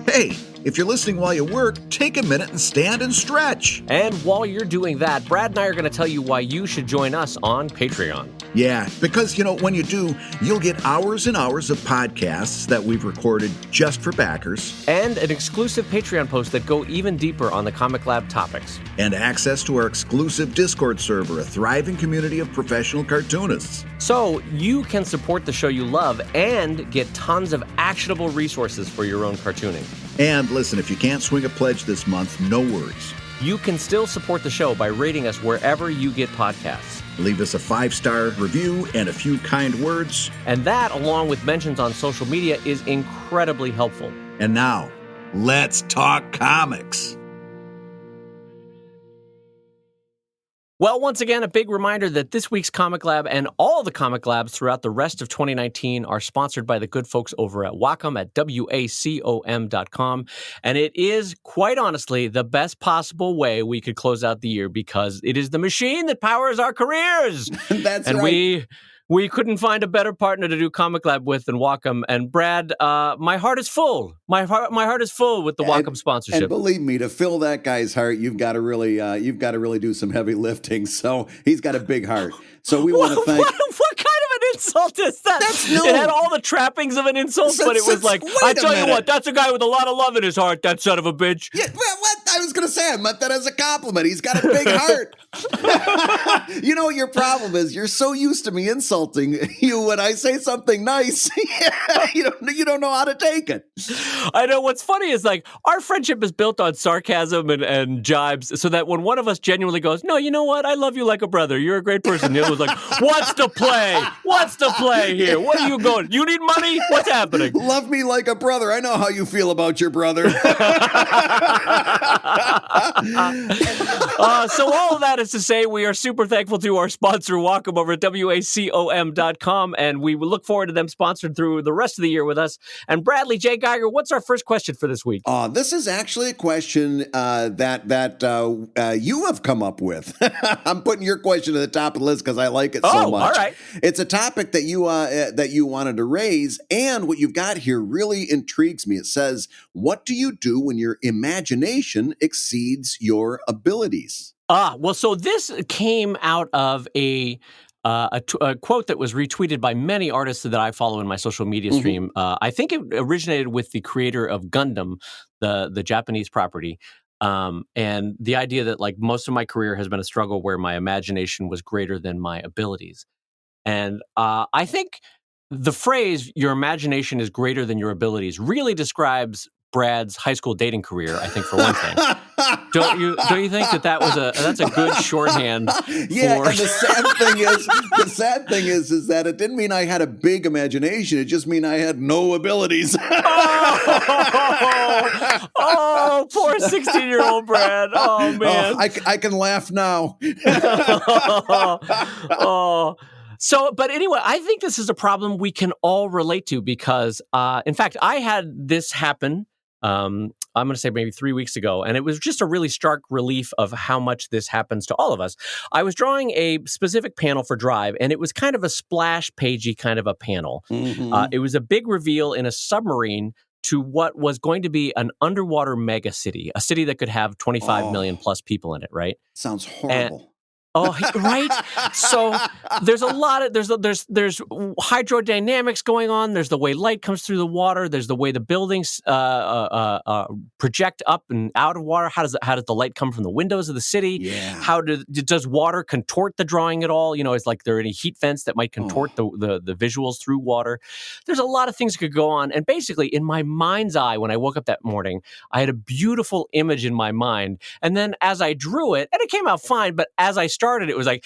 Hey, if you're listening while you work, take a minute and stand and stretch. And while you're doing that, Brad and I are going to tell you why you should join us on Patreon. Yeah, because, when you do, you'll get hours and hours of podcasts that we've recorded just for backers. And an exclusive Patreon post that go even deeper on the ComicLab topics. And access to our exclusive Discord server, a thriving community of professional cartoonists. So you can support the show you love and get tons of actionable resources for your own cartooning. And listen, if you can't swing a pledge this month, no worries. You can still support the show by rating us wherever you get podcasts. Leave us a 5-star review and a few kind words. And that, along with mentions on social media, is incredibly helpful. And now, let's talk comics. Well, once again, a big reminder that this week's Comic Lab and all the Comic Labs throughout the rest of 2019 are sponsored by the good folks over at Wacom at wacom.com. And it is, quite honestly, the best possible way we could close out the year because it is the machine that powers our careers. That's and right. We couldn't find a better partner to do Comic Lab with than Wacom. And Brad, my heart is full. My heart is full with the Wacom sponsorship. And believe me, to fill that guy's heart, you've got to really do some heavy lifting. So he's got a big heart. So we want to thank. What kind of an insult is that? No. It had all the trappings of an insult, but it was like, I tell you what, that's a guy with a lot of love in his heart, that son of a bitch. Yeah, what? I was going to say, I meant that as a compliment. He's got a big heart. Your problem is you're so used to me insulting you when I say something nice. you don't know how to take it. I know. What's funny is like our friendship is built on sarcasm and jibes, so that when one of us genuinely goes, "No, you know what? I love you like a brother. You're a great person," the other was like, "What's the play? What's the play here? What are you going? You need money? What's happening?" Love me like a brother. I know how you feel about your brother. So all of that is to say, we are super thankful to our sponsor, Wacom, over at wacom.com, and we will look forward to them sponsored through the rest of the year with us. And Bradley J. Geiger, what's our first question for this week? This is actually a question that you have come up with. I'm putting your question at the top of the list because I like it so much. All right. It's a topic that you wanted to raise, and what you've got here really intrigues me. It says, "What do you do when your imagination exceeds your abilities?" Well, so this came out of a quote that was retweeted by many artists that I follow in my social media stream. I think it originated with the creator of Gundam, the Japanese property. And the idea that like most of my career has been a struggle where my imagination was greater than my abilities. And I think the phrase, your imagination is greater than your abilities, really describes Brad's high school dating career, I think, for one thing. Don't you think that's a good shorthand Yeah, for and the sad thing is that it didn't mean I had a big imagination. It just mean I had no abilities. Poor 16-year-old Brad. Oh man. I can laugh now. Oh. So, but anyway, I think this is a problem we can all relate to because, in fact, I had this happen. I'm going to say maybe 3 weeks ago, and it was just a really stark relief of how much this happens to all of us. I was drawing a specific panel for Drive, and it was kind of a splash pagey kind of a panel. Mm-hmm. It was a big reveal in a submarine to what was going to be an underwater mega city, a city that could have 25 million plus people in it, right? Sounds horrible. Right. So there's a lot of there's hydrodynamics going on. There's the way light comes through the water. There's the way the buildings project up and out of water. How does the light come from the windows of the city? Yeah. How does water contort the drawing at all? Is like there any heat vents that might contort the visuals through water? There's a lot of things that could go on. And basically, in my mind's eye, when I woke up that morning, I had a beautiful image in my mind. And then as I drew it, and it came out fine, but as I started, it was like,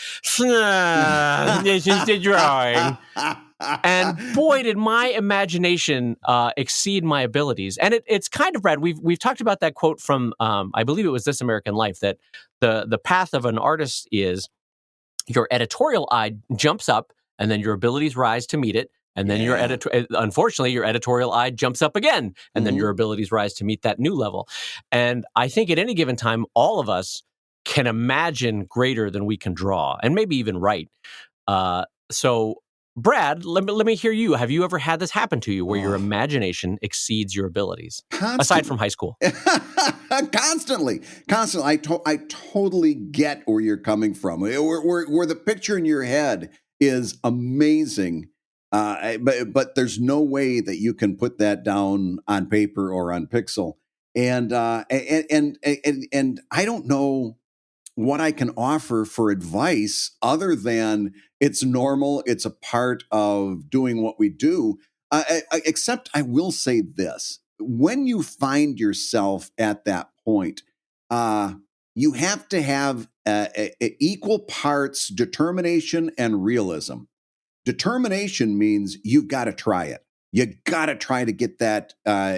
this is the drawing. And boy, did my imagination exceed my abilities. And it's kind of, Brad, we've talked about that quote from, I believe it was This American Life, that the path of an artist is your editorial eye jumps up and then your abilities rise to meet it. And then unfortunately, your editorial eye jumps up again. And then your abilities rise to meet that new level. And I think at any given time, all of us can imagine greater than we can draw, and maybe even write. So, Brad, let me hear you. Have you ever had this happen to you, where your imagination exceeds your abilities, aside from high school? Constantly. I totally get where you're coming from. Where the picture in your head is amazing, but there's no way that you can put that down on paper or on pixel. And I don't know what I can offer for advice other than it's normal. It's a part of doing what we do. Except I will say this: when you find yourself at that point, you have to have equal parts determination and realism. Determination means you've got to try it. You got to try to get that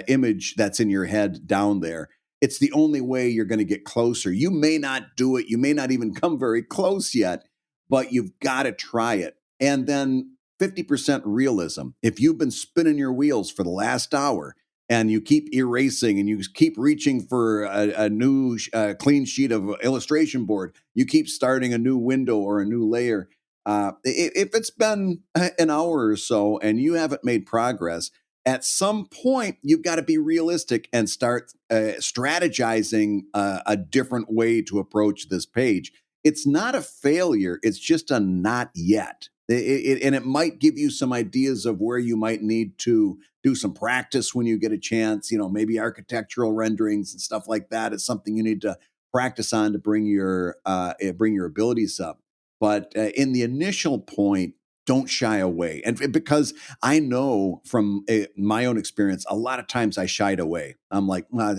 image that's in your head down there. It's the only way you're going to get closer. You may not do it. You may not even come very close yet, but you've got to try it. And then 50% realism. If you've been spinning your wheels for the last hour and you keep erasing and you keep reaching for a new clean sheet of illustration board, you keep starting a new window or a new layer. If it's been an hour or so and you haven't made progress, at some point, you've got to be realistic and start strategizing a different way to approach this page. It's not a failure. It's just a not yet. And it might give you some ideas of where you might need to do some practice when you get a chance. Maybe architectural renderings and stuff like that is something you need to practice on to bring your abilities up. But in the initial point, don't shy away. And because I know from my own experience, a lot of times I shied away. I'm like, well,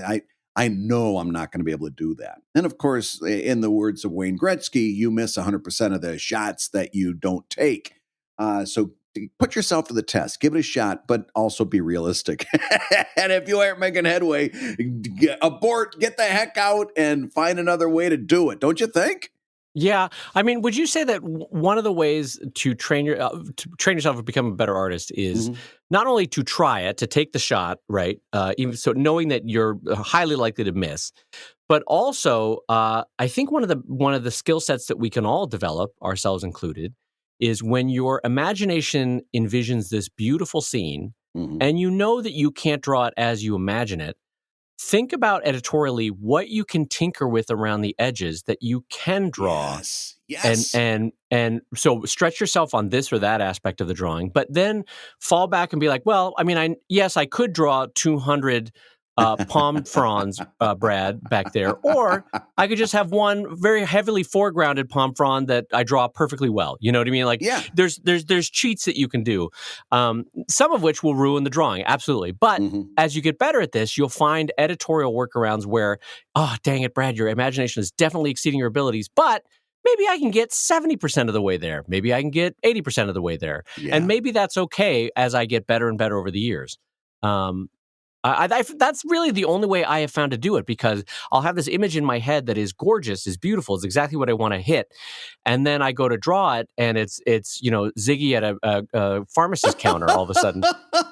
I know I'm not going to be able to do that. And of course, in the words of Wayne Gretzky, you miss 100% of the shots that you don't take. So put yourself to the test, give it a shot, but also be realistic. And if you aren't making headway, abort, get the heck out and find another way to do it. Don't you think? Yeah, I mean, would you say that one of the ways to train yourself to become a better artist is not only to try it, to take the shot, right? Even so, knowing that you're highly likely to miss, but also, I think one of the skill sets that we can all develop, ourselves included, is when your imagination envisions this beautiful scene, and you know that you can't draw it as you imagine it. Think about editorially what you can tinker with around the edges that you can draw. Yes. And so stretch yourself on this or that aspect of the drawing, but then fall back and be like, well, I mean, I could draw 200 palm fronds, Brad, back there, or I could just have one very heavily foregrounded palm frond that I draw perfectly well. You know what I mean? Like Yeah. there's cheats that you can do, some of which will ruin the drawing, absolutely. But Mhm. as you get better at this, you'll find editorial workarounds where, oh, dang it, Brad, your imagination is definitely exceeding your abilities, but maybe I can get 70% of the way there. Maybe I can get 80% of the way there. And Yeah. maybe that's okay as I get better and better over the years. That's really the only way I have found to do it, because I'll have this image in my head that is gorgeous, is beautiful, is exactly what I want to hit, and then I go to draw it, and it's Ziggy at a pharmacist counter all of a sudden.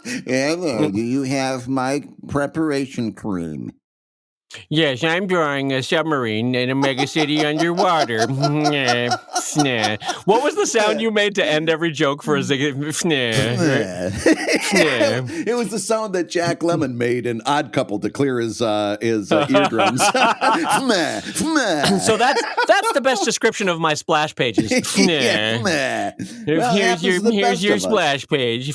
Hello, do you have my preparation cream? Yes, I'm drawing a submarine in a mega city underwater. What was the sound you made to end every joke for a Ziggy? It was the sound that Jack Lemmon made in Odd Couple to clear his eardrums. So that's the best description of my splash pages. Well, Here's your splash page.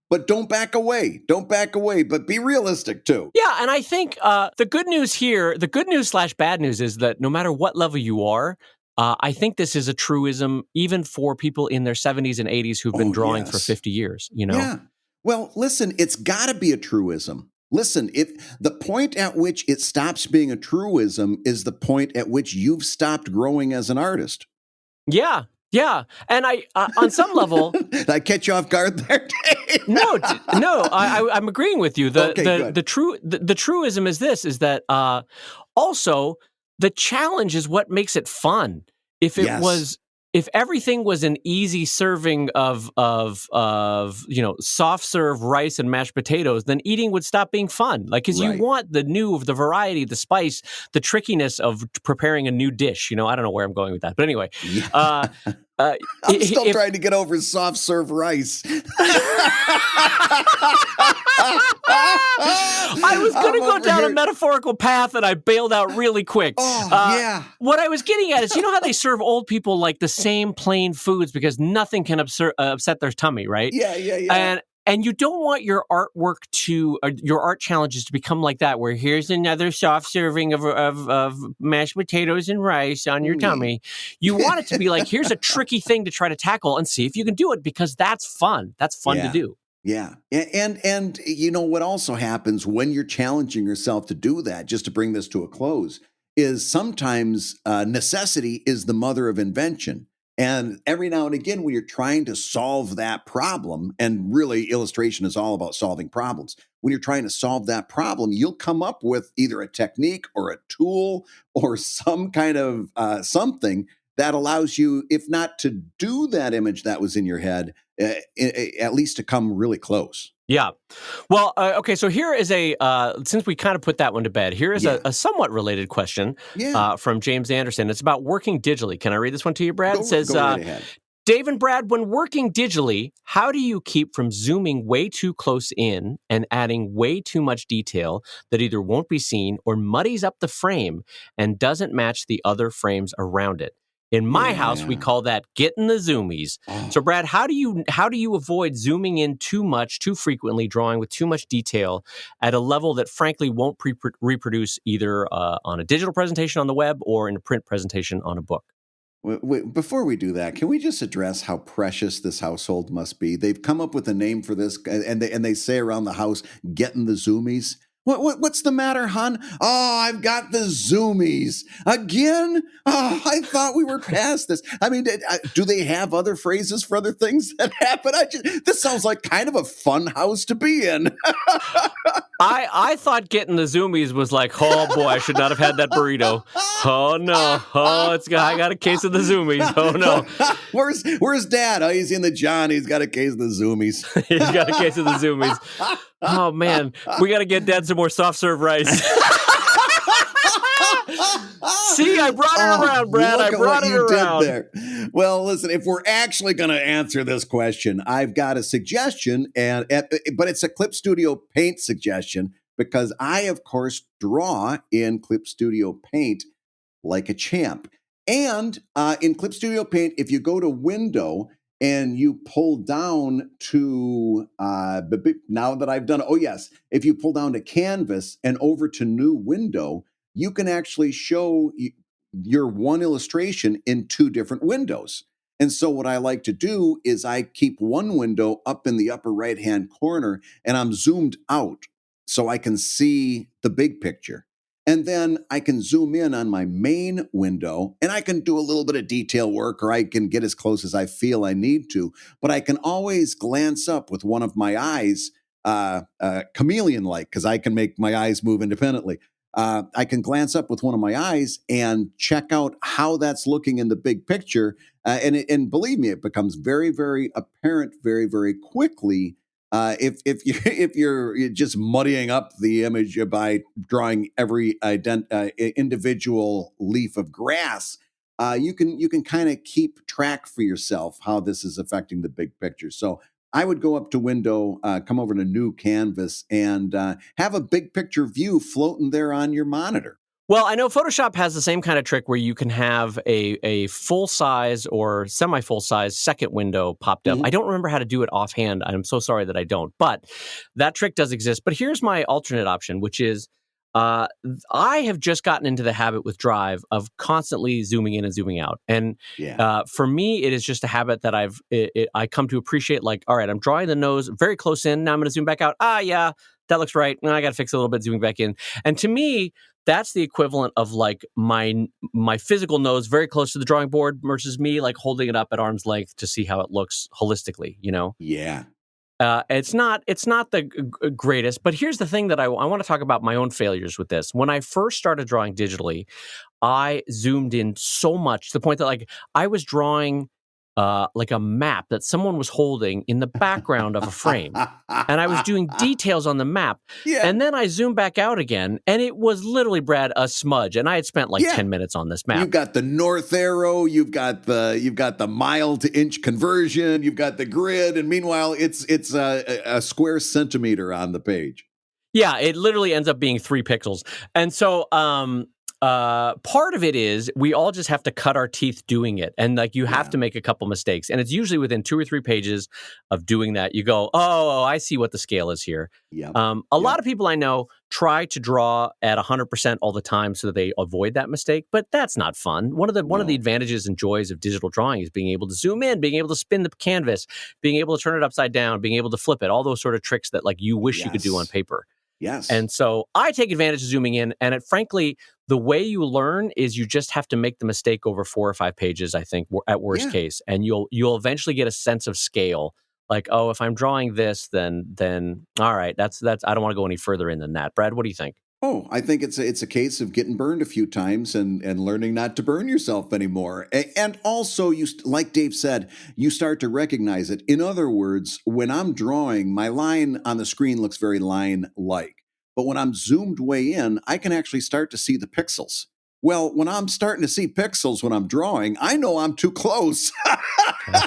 But don't back away. Don't back away, but be realistic too. Yeah, and I think the good news here, the good news / bad news is that no matter what level you are, I think this is a truism even for people in their 70s and 80s who've been drawing for 50 years, you know? Yeah. Well, listen, it's got to be a truism. Listen, if the point at which it stops being a truism is the point at which you've stopped growing as an artist. Yeah. Yeah, and I on some level, did I catch you off guard there, Dave? No, I'm agreeing with you. The truism is this: is that also the challenge is what makes it fun. If everything was an easy serving of soft serve rice and mashed potatoes, then eating would stop being fun. Like, because you want the variety, the spice, the trickiness of preparing a new dish. I don't know where I'm going with that, but anyway. I'm still trying to get over soft serve rice. I was going to go down a metaphorical path and I bailed out really quick. Yeah. What I was getting at is, how they serve old people like the same plain foods because nothing can upset their tummy, right? Yeah. And you don't want your artwork your art challenges to become like that, where here's another soft serving of mashed potatoes and rice on your tummy. You want it to be like, here's a tricky thing to try to tackle and see if you can do it, because that's fun. That's fun to do. Yeah. And what also happens when you're challenging yourself to do that, just to bring this to a close, is sometimes necessity is the mother of invention. And every now and again, when you're trying to solve that problem, and really illustration is all about solving problems, when you're trying to solve that problem, you'll come up with either a technique or a tool or some kind of something that allows you, if not to do that image that was in your head, at least to come really close. Yeah. Well, okay, so here is since we kind of put that one to bed, here is a somewhat related question from James Anderson. It's about working digitally. Can I read this one to you, Brad? It says, go right ahead. Dave and Brad, when working digitally, how do you keep from zooming way too close in and adding way too much detail that either won't be seen or muddies up the frame and doesn't match the other frames around it? In my house, we call that getting the zoomies. So, Brad, how do you avoid zooming in too much, too frequently, drawing with too much detail at a level that, frankly, won't reproduce either on a digital presentation on the web or in a print presentation on a book? Wait, before we do that, can we just address how precious this household must be? They've come up with a name for this, and they say around the house, getting the zoomies. What's the matter, hon? Oh, I've got the zoomies again. Oh, I thought we were past this. I mean, do they have other phrases for other things that happen? This sounds like kind of a fun house to be in. I thought getting the zoomies was like, oh boy, I should not have had that burrito. Oh no, I got a case of the zoomies. Oh no, where's Dad? Oh, he's in the John. He's got a case of the zoomies. He's got a case of the zoomies. Oh man, we got to get Dad some more soft serve rice. See, I brought it around, Brad. I brought it around. Did there. Well, listen, if we're actually going to answer this question, I've got a suggestion, but it's a Clip Studio Paint suggestion, because I, of course, draw in Clip Studio Paint like a champ. And in Clip Studio Paint, if you go to Window and you pull down to now that I've done, oh yes, if you pull down to canvas and over to new window, you can actually show your one illustration in two different windows. And so what I like to do is I keep one window up in the upper right hand corner and I'm zoomed out so I can see the big picture. And then I can zoom in on my main window and I can do a little bit of detail work, or I can get as close as I feel I need to. But I can always glance up with one of my eyes, chameleon like, because I can make my eyes move independently. I can glance up with one of my eyes and check out how that's looking in the big picture. And believe me, it becomes very, very apparent very, very quickly if you if you're just muddying up the image by drawing every individual leaf of grass, you can kind of keep track for yourself how this is affecting the big picture. So I would go up to window, come over to new canvas, and have a big picture view floating there on your monitor. Well, I know Photoshop has the same kind of trick where you can have a full size or semi full size second window popped up. Mhm. I don't remember how to do it offhand. I'm so sorry that I don't, but that trick does exist. But here's my alternate option, which is I have just gotten into the habit with Drive of constantly zooming in and zooming out. And Yeah. for me, it is just a habit that I come to appreciate. Like, all right, I'm drawing the nose very close in. Now I'm going to zoom back out. Yeah, that looks right. Now I got to fix it a little bit, zooming back in. And to me, that's the equivalent of like my physical nose very close to the drawing board versus me like holding it up at arm's length to see how it looks holistically, you know? Yeah. It's not the greatest, but here's the thing that I want to talk about my own failures with this. When I first started drawing digitally, I zoomed in so much to the point that like I was drawing like a map that someone was holding in the background of a frame. And I was doing details on the map. Yeah. And then I zoomed back out again, and it was literally, Brad, a smudge. And I had spent like Yeah. 10 minutes on this map. You've got the north arrow, you've got the mile to inch conversion, you've got the grid, and meanwhile it's a square centimeter on the page. Yeah, it literally ends up being 3 pixels. And so part of it is we all just have to cut our teeth doing it. And like you have Yeah. to make a couple mistakes. And it's usually within 2 or 3 pages of doing that. You go, oh, I see what the scale is here. Yep. A lot of people I know try to draw at 100% all the time so that they avoid that mistake, but that's not fun. One of the No. advantages and joys of digital drawing is being able to zoom in, being able to spin the canvas, being able to turn it upside down, being able to flip it, all those sort of tricks that like you wish you could do on Yes. paper. Yes. And so I take advantage of zooming in. And frankly, the way you learn is you just have to make the mistake over 4 or 5 pages, I think, at worst Yeah. case. And you'll eventually get a sense of scale. Like, oh, if I'm drawing this, then all right, that's I don't want to go any further in than that. Brad, what do you think? Oh, I think it's a case of getting burned a few times and learning not to burn yourself anymore. And also, like Dave said, you start to recognize it. In other words, when I'm drawing, my line on the screen looks very line-like. But when I'm zoomed way in, I can actually start to see the pixels. Well, when I'm starting to see pixels when I'm drawing, I know I'm too close.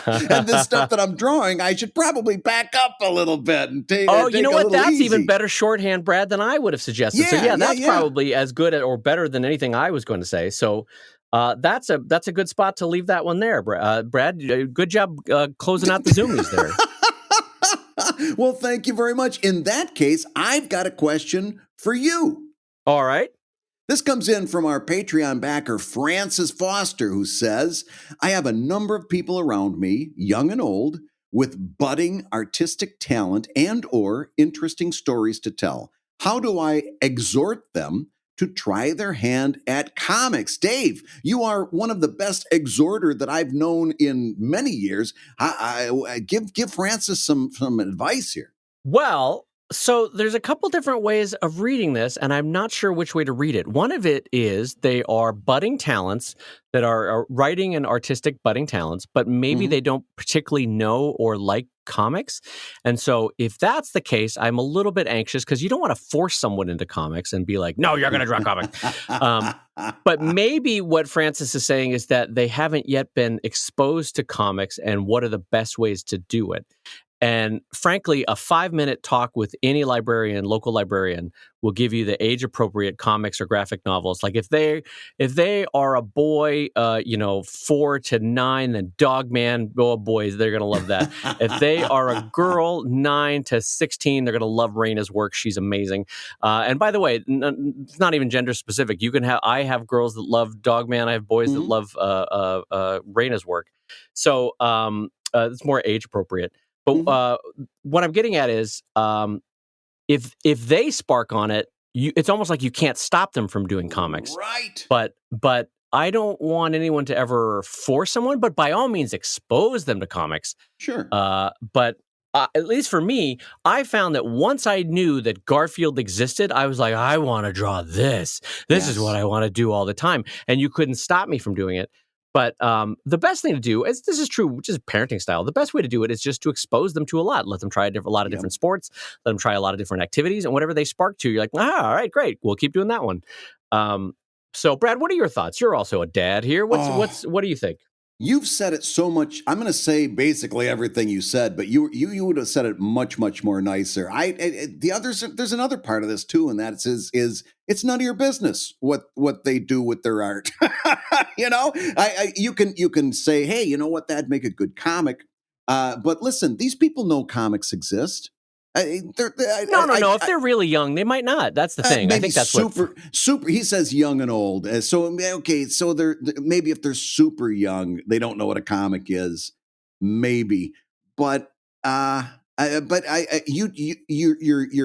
And this stuff that I'm drawing, I should probably back up a little bit and take. Oh, you know what? That's even easy. better shorthand, Brad, than I would have suggested. So Yeah, that's yeah. probably as good or better than anything I was going to say. So that's a good spot to leave that one there, Brad. Good job closing out the zoomies there. Well, thank you very much. In that case, I've got a question for you. All right. This comes in from our Patreon backer, Francis Foster, who says, I have a number of people around me, young and old, with budding artistic talent and or interesting stories to tell. How do I exhort them to try their hand at comics? Dave, you are one of the best exhorter that I've known in many years. Give Francis some advice here. Well, so there's a couple different ways of reading this, and I'm not sure which way to read it. One of it is they are budding talents that are writing and artistic budding talents, but maybe they don't particularly know or like comics. And so if that's the case, I'm a little bit anxious because you don't want to force someone into comics and be like, no, you're going to draw comics. But maybe what Francis is saying is that they haven't yet been exposed to comics and what are the best ways to do it. And frankly, a 5-minute talk with any librarian, local librarian, will give you the age-appropriate comics or graphic novels. Like if they are a boy, 4 to 9, then Dogman, oh boys, they're gonna love that. If they are a girl, 9 to 16, they're gonna love Raina's work. She's amazing. And by the way, it's not even gender specific. I have girls that love Dogman. I have boys that love Raina's work. So it's more age appropriate. But what I'm getting at is, if they spark on it, it's almost like you can't stop them from doing comics. Right. But I don't want anyone to ever force someone. But by all means, expose them to comics. Sure. But at least for me, I found that once I knew that Garfield existed, I was like, I want to draw this. This is what I want to do all the time. And you couldn't stop me from doing it. But the best thing to do, this is true, which is parenting style, the best way to do it is just to expose them to a lot. Let them try a lot of different sports. Let them try a lot of different activities. And whatever they spark to, you're like, all right, great. We'll keep doing that one. So, Brad, what are your thoughts? You're also a dad here. What do you think? You've said it so much. I'm going to say basically everything you said, but you would have said it much, much more nicer. There's another part of this too, and that is it's none of your business what they do with their art. You can say, hey, you know what, that'd make a good comic. But listen, these people know comics exist. No. If they're really young, they might not. That's the thing. I think that's super. He says young and old. So they're maybe if they're super young, they don't know what a comic is. Maybe, but your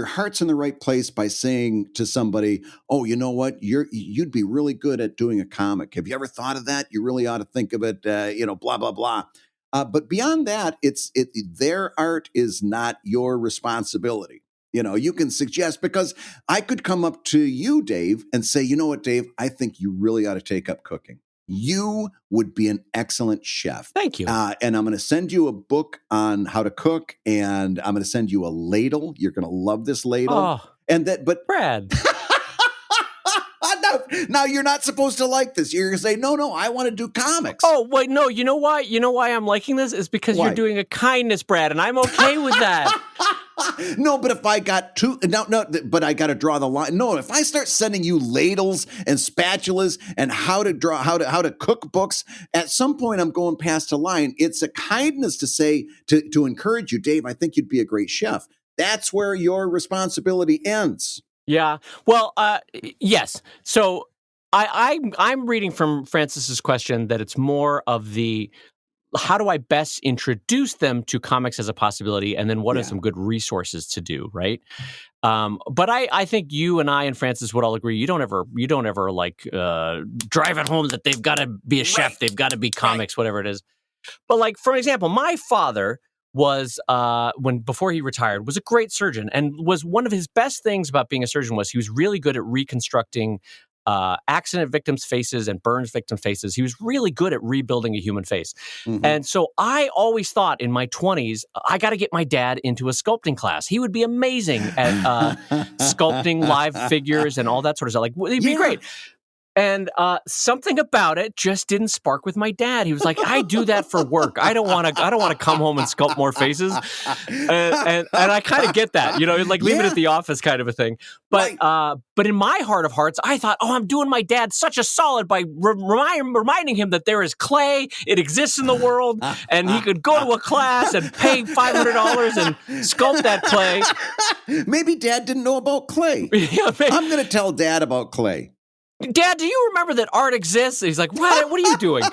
heart's in the right place by saying to somebody, oh, you know what, you'd be really good at doing a comic. Have you ever thought of that? You really ought to think of it. Blah blah blah. But beyond that, their art is not your responsibility. You can suggest, because I could come up to you, Dave, and say, you know what, Dave, I think you really ought to take up cooking. You would be an excellent chef. Thank you. And I'm going to send you a book on how to cook, and I'm going to send you a ladle. You're going to love this ladle. But Brad. Now you're not supposed to like this. You're going to say, no, I want to do comics. Oh, wait, no. You know why? You know why I'm liking this? Is because you're doing a kindness, Brad, and I'm okay with that. No, but if I got but I got to draw the line. No, if I start sending you ladles and spatulas and how to cook books, at some point I'm going past a line. It's a kindness to say, to encourage you, Dave, I think you'd be a great chef. That's where your responsibility ends. Yeah. Well, yes. So I'm reading from Francis's question that it's more of the, how do I best introduce them to comics as a possibility, and then what are some good resources to do, right? But I think you and I and Francis would all agree you don't ever like drive it home that they've got to be a chef, they've got to be comics, whatever it is. But like, for example, my father was before he retired, was a great surgeon, and was one of his best things about being a surgeon was he was really good at reconstructing accident victims' faces and burns victim faces. He was really good at rebuilding a human face. Mm-hmm. And so I always thought in my 20s, I got to get my dad into a sculpting class. He would be amazing at sculpting live figures and all that sort of stuff. Like, he'd be great. And something about it just didn't spark with my dad. He was like, I do that for work. I don't want to come home and sculpt more faces. And I kind of get that, like leave it at the office kind of a thing. But but in my heart of hearts, I thought, I'm doing my dad such a solid by reminding him that there is clay. It exists in the world, and he could go to a class and pay $500 and sculpt that clay. Maybe Dad didn't know about clay. I'm going to tell Dad about clay. Dad, do you remember that art exists? He's like, what are you doing?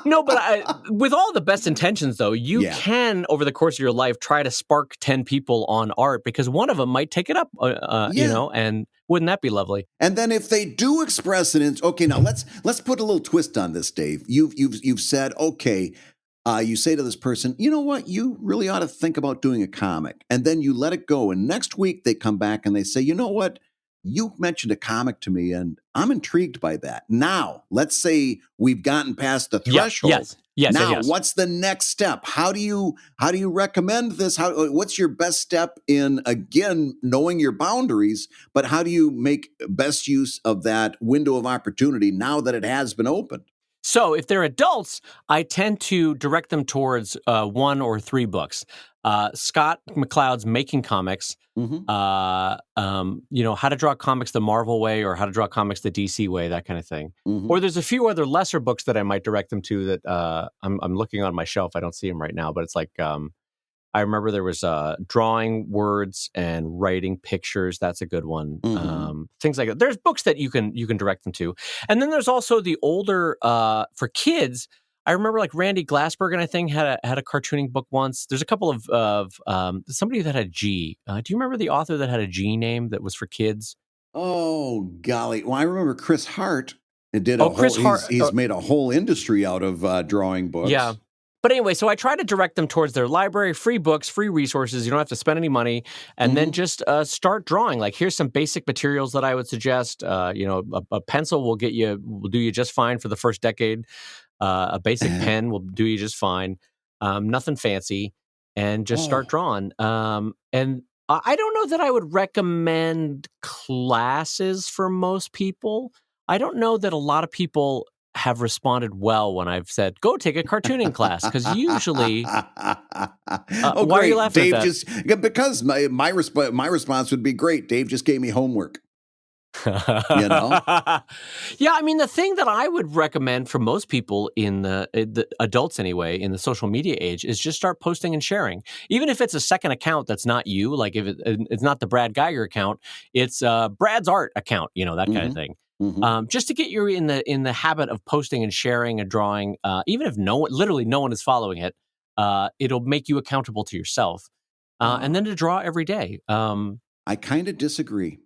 No, but with all the best intentions, though, you can, over the course of your life, try to spark 10 people on art, because one of them might take it up, and wouldn't that be lovely? And then if they do express an interest, okay, now let's put a little twist on this, Dave. You've said, okay, you say to this person, you know what, you really ought to think about doing a comic. And then you let it go. And next week they come back and they say, you know what? You mentioned a comic to me, and I'm intrigued by that. Now, let's say we've gotten past the threshold. Yes. Now, what's the next step? How do you recommend this? What's your best step in, again, knowing your boundaries, but how do you make best use of that window of opportunity now that it has been opened? So if they're adults, I tend to direct them towards 1 or 3 books. Scott McCloud's Making Comics, Mm-hmm. How to Draw Comics the Marvel Way or How to Draw Comics the DC Way, that kind of thing. Mm-hmm. Or there's a few other lesser books that I might direct them to that I'm looking on my shelf. I don't see them right now, but it's like I remember there was drawing words and writing pictures. That's a good one. Mm-hmm. Things like that. There's books that you can direct them to, and then there's also the older for kids. I remember like Randy Glassbergen, I think, had a cartooning book once. There's a couple of somebody that had a G. Do you remember the author that had a G name that was for kids? Oh golly! Well, I remember Chris Hart did a Oh, whole. Chris Hart. He's made a whole industry out of drawing books. Yeah. But anyway, so I try to direct them towards their library, free books, free resources. You don't have to spend any money, and then just start drawing. Like, here's some basic materials that I would suggest. A pencil will do you just fine for the first decade. A basic pen will do you just fine. Nothing fancy, and just start drawing. And I don't know that I would recommend classes for most people. I don't know that a lot of people have responded well when I've said, go take a cartooning class. Because usually, oh, why are you great! laughing Dave at that? just because my response would be great. Dave just gave me homework. You know? Yeah, I mean, the thing that I would recommend for most people in the adults anyway, in the social media age, is just start posting and sharing. Even if it's a second account that's not you, like if it's not the Brad Geiger account, it's Brad's art account, that kind of thing. Mm-hmm. Just to get you in the habit of posting and sharing and drawing, even if literally no one is following it, it'll make you accountable to yourself, and then to draw every day. I kind of disagree.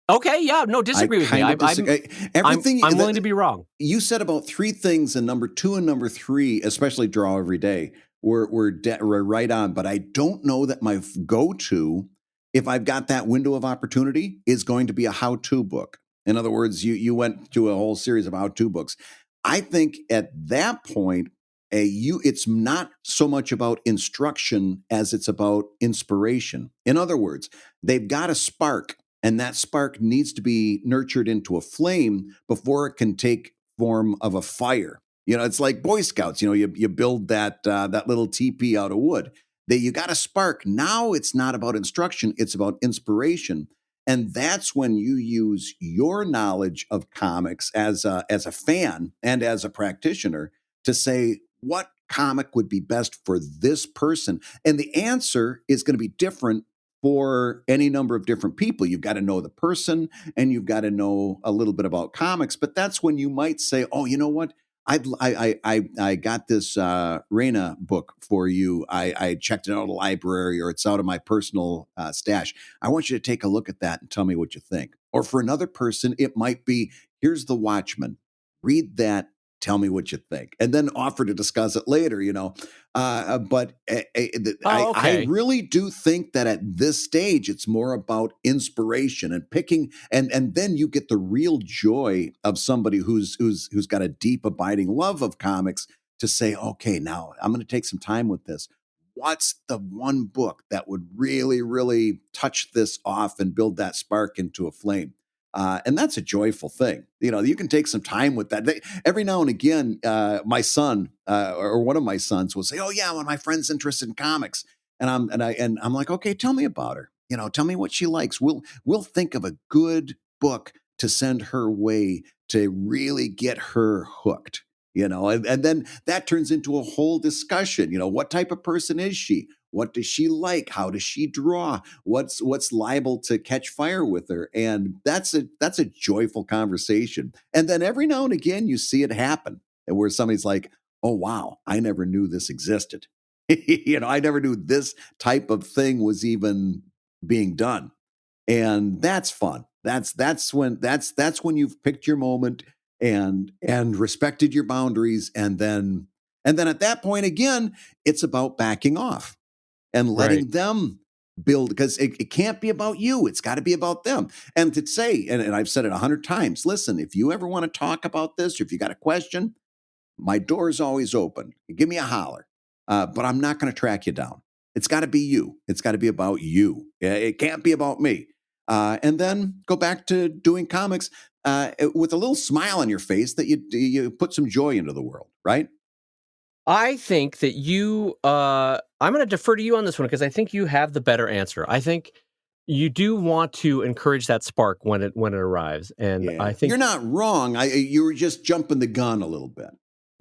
Okay, yeah, no, disagree with me. I'm willing to be wrong. You said about 3 things, and number 2 and number 3, especially draw every day, were right on. But I don't know that my go-to, if I've got that window of opportunity, is going to be a how-to book. In other words, you went to a whole series of how-to books. I think at that point, it's not so much about instruction as it's about inspiration. In other words, they've got a spark, and that spark needs to be nurtured into a flame before it can take form of a fire. It's like Boy Scouts. You build that little teepee out of wood. You got a spark. Now it's not about instruction; it's about inspiration, and that's when you use your knowledge of comics as a fan and as a practitioner to say what comic would be best for this person, and the answer is going to be different for any number of different people. You've got to know the person, and you've got to know a little bit about comics. But that's when you might say, "Oh, you know what? I got this Raina book for you. I checked it out of the library, or it's out of my personal stash. I want you to take a look at that and tell me what you think." Or for another person, it might be, "Here's The Watchmen. Read that. Tell me what you think," and then offer to discuss it later. But I really do think that at this stage, it's more about inspiration and picking, and then you get the real joy of somebody who's got a deep, abiding love of comics to say, "Okay, now I'm going to take some time with this. What's the one book that would really, really touch this off and build that spark into a flame?" And that's a joyful thing. You can take some time with that. Every now and again, my son or one of my sons will say, "Oh yeah, one of my friends interested in comics," and I'm like, "Okay, tell me about her. Tell me what she likes. We'll think of a good book to send her way to really get her hooked." And then that turns into a whole discussion. What type of person is she? What does she like? How does she draw? What's liable to catch fire with her? And that's a joyful conversation. And then every now and again, you see it happen, and where somebody's like, "Oh wow, I never knew this existed." I never knew this type of thing was even being done, and that's fun. That's when you've picked your moment and respected your boundaries, and then at that point again, it's about backing off and letting them build, because it can't be about you. It's got to be about them. And to say, and I've said it 100 times, listen, if you ever want to talk about this, or if you got a question, my door is always open. Give me a holler. But I'm not going to track you down. It's got to be you. It's got to be about you. It can't be about me. And then go back to doing comics. with a little smile on your face that you put some joy into the world, right? I think that I'm going to defer to you on this one because I think you have the better answer. I think you do want to encourage that spark when it arrives, and Yeah, I think you're not wrong. You were just jumping the gun a little bit.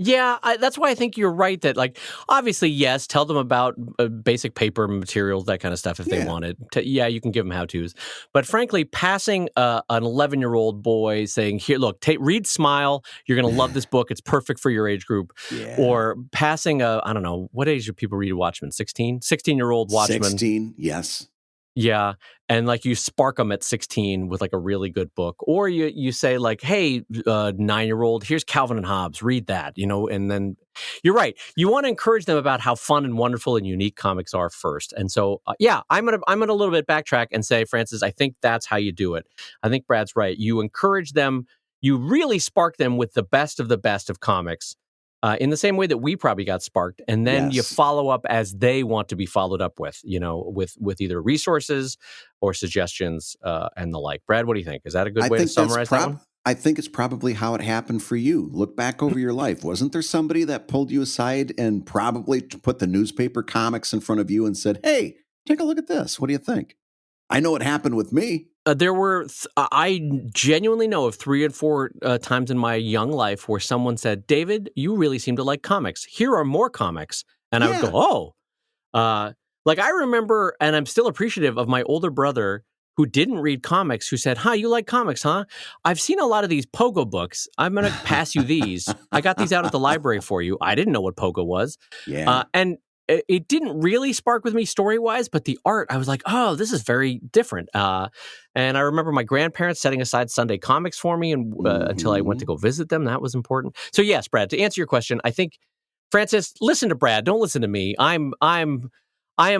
yeah, that's why I think you're right that, like, obviously, yes, tell them about basic paper materials, that kind of stuff if they Yeah. want it. Yeah, you can give them how-tos. But frankly, passing an 11-year-old boy saying, here, look, read Smile. You're going to love this book. It's perfect for your age group. Yeah. Or passing I don't know, what age do people read Watchmen? 16? 16-year-old Watchmen. 16, yes. Yeah, and like you spark them at 16 with like a really good book, or you say like, "Hey, 9-year-old, here's Calvin and Hobbes, read that," and then you're right. You want to encourage them about how fun and wonderful and unique comics are first, and so yeah, I'm gonna a little bit backtrack and say, Francis, I think that's how you do it. I think Brad's right. You encourage them, you really spark them with the best of comics. In the same way that we probably got sparked, and then you follow up as they want to be followed up with, with either resources or suggestions and the like. Brad, what do you think? Is that a good way to summarize that one? I think it's probably how it happened for you. Look back over your life. Wasn't there somebody that pulled you aside and probably put the newspaper comics in front of you and said, "Hey, take a look at this. What do you think?" I know it happened with me. There were, I genuinely know of 3 and 4 times in my young life where someone said, "David, you really seem to like comics. Here are more comics." And I would go, "Oh." Like I remember, and I'm still appreciative of my older brother who didn't read comics, who said, "Huh, you like comics, huh? I've seen a lot of these Pogo books. I'm going to pass you these. I got these out at the library for you." I didn't know what Pogo was. Yeah. And it didn't really spark with me story-wise, but the art, I was like, "Oh, this is very different." And I remember my grandparents setting aside Sunday comics for me and until I went to go visit them. That was important. So yes, Brad, to answer your question, I think, Francis, listen to Brad. Don't listen to me. I am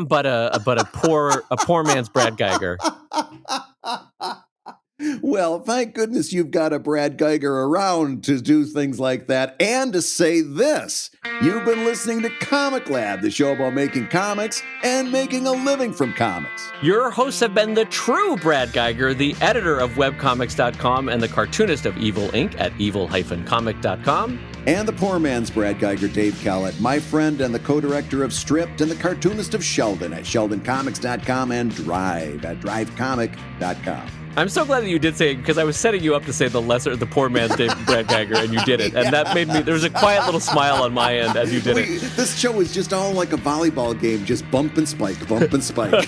but a poor man's Brad Geiger. Well, thank goodness you've got a Brad Geiger around to do things like that and to say this. You've been listening to ComicLab, the show about making comics and making a living from comics. Your hosts have been the true Brad Geiger, the editor of webcomics.com and the cartoonist of Evil Inc. at evil-comic.com. And the poor man's Brad Geiger, Dave Callett, my friend and the co-director of Stripped and the cartoonist of Sheldon at sheldoncomics.com and Drive at drivecomic.com. I'm so glad that you did say it because I was setting you up to say the poor man's Brad Geiger, and you did it. And that made me, there was a quiet little smile on my end as you did it. This show is just all like a volleyball game, just bump and spike, bump and spike. And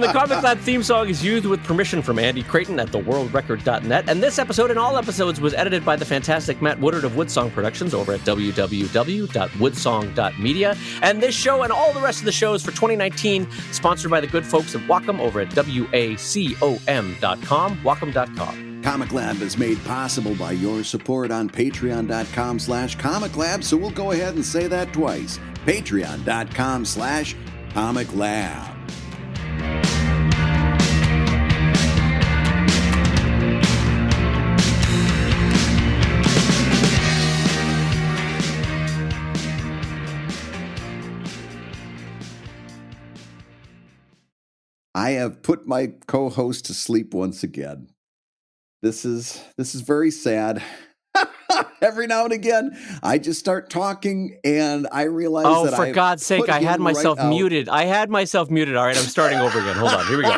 the ComicLab theme song is used with permission from Andy Creighton at theworldrecord.net. And this episode and all episodes was edited by the fantastic Matt Woodard of Woodsong Productions over at www.woodsong.media. And this show and all the rest of the shows for 2019 sponsored by the good folks at Wacom over at wacom.com, wacom.com. ComicLab is made possible by your support on patreon.com/ComicLab, so we'll go ahead and say that twice. Patreon.com/ComicLab. I have put my co-host to sleep once again. This is very sad. Every now and again, I just start talking and I realize that for God's sake, I had myself muted. I had myself muted. All right, I'm starting over again. Hold on. Here we go.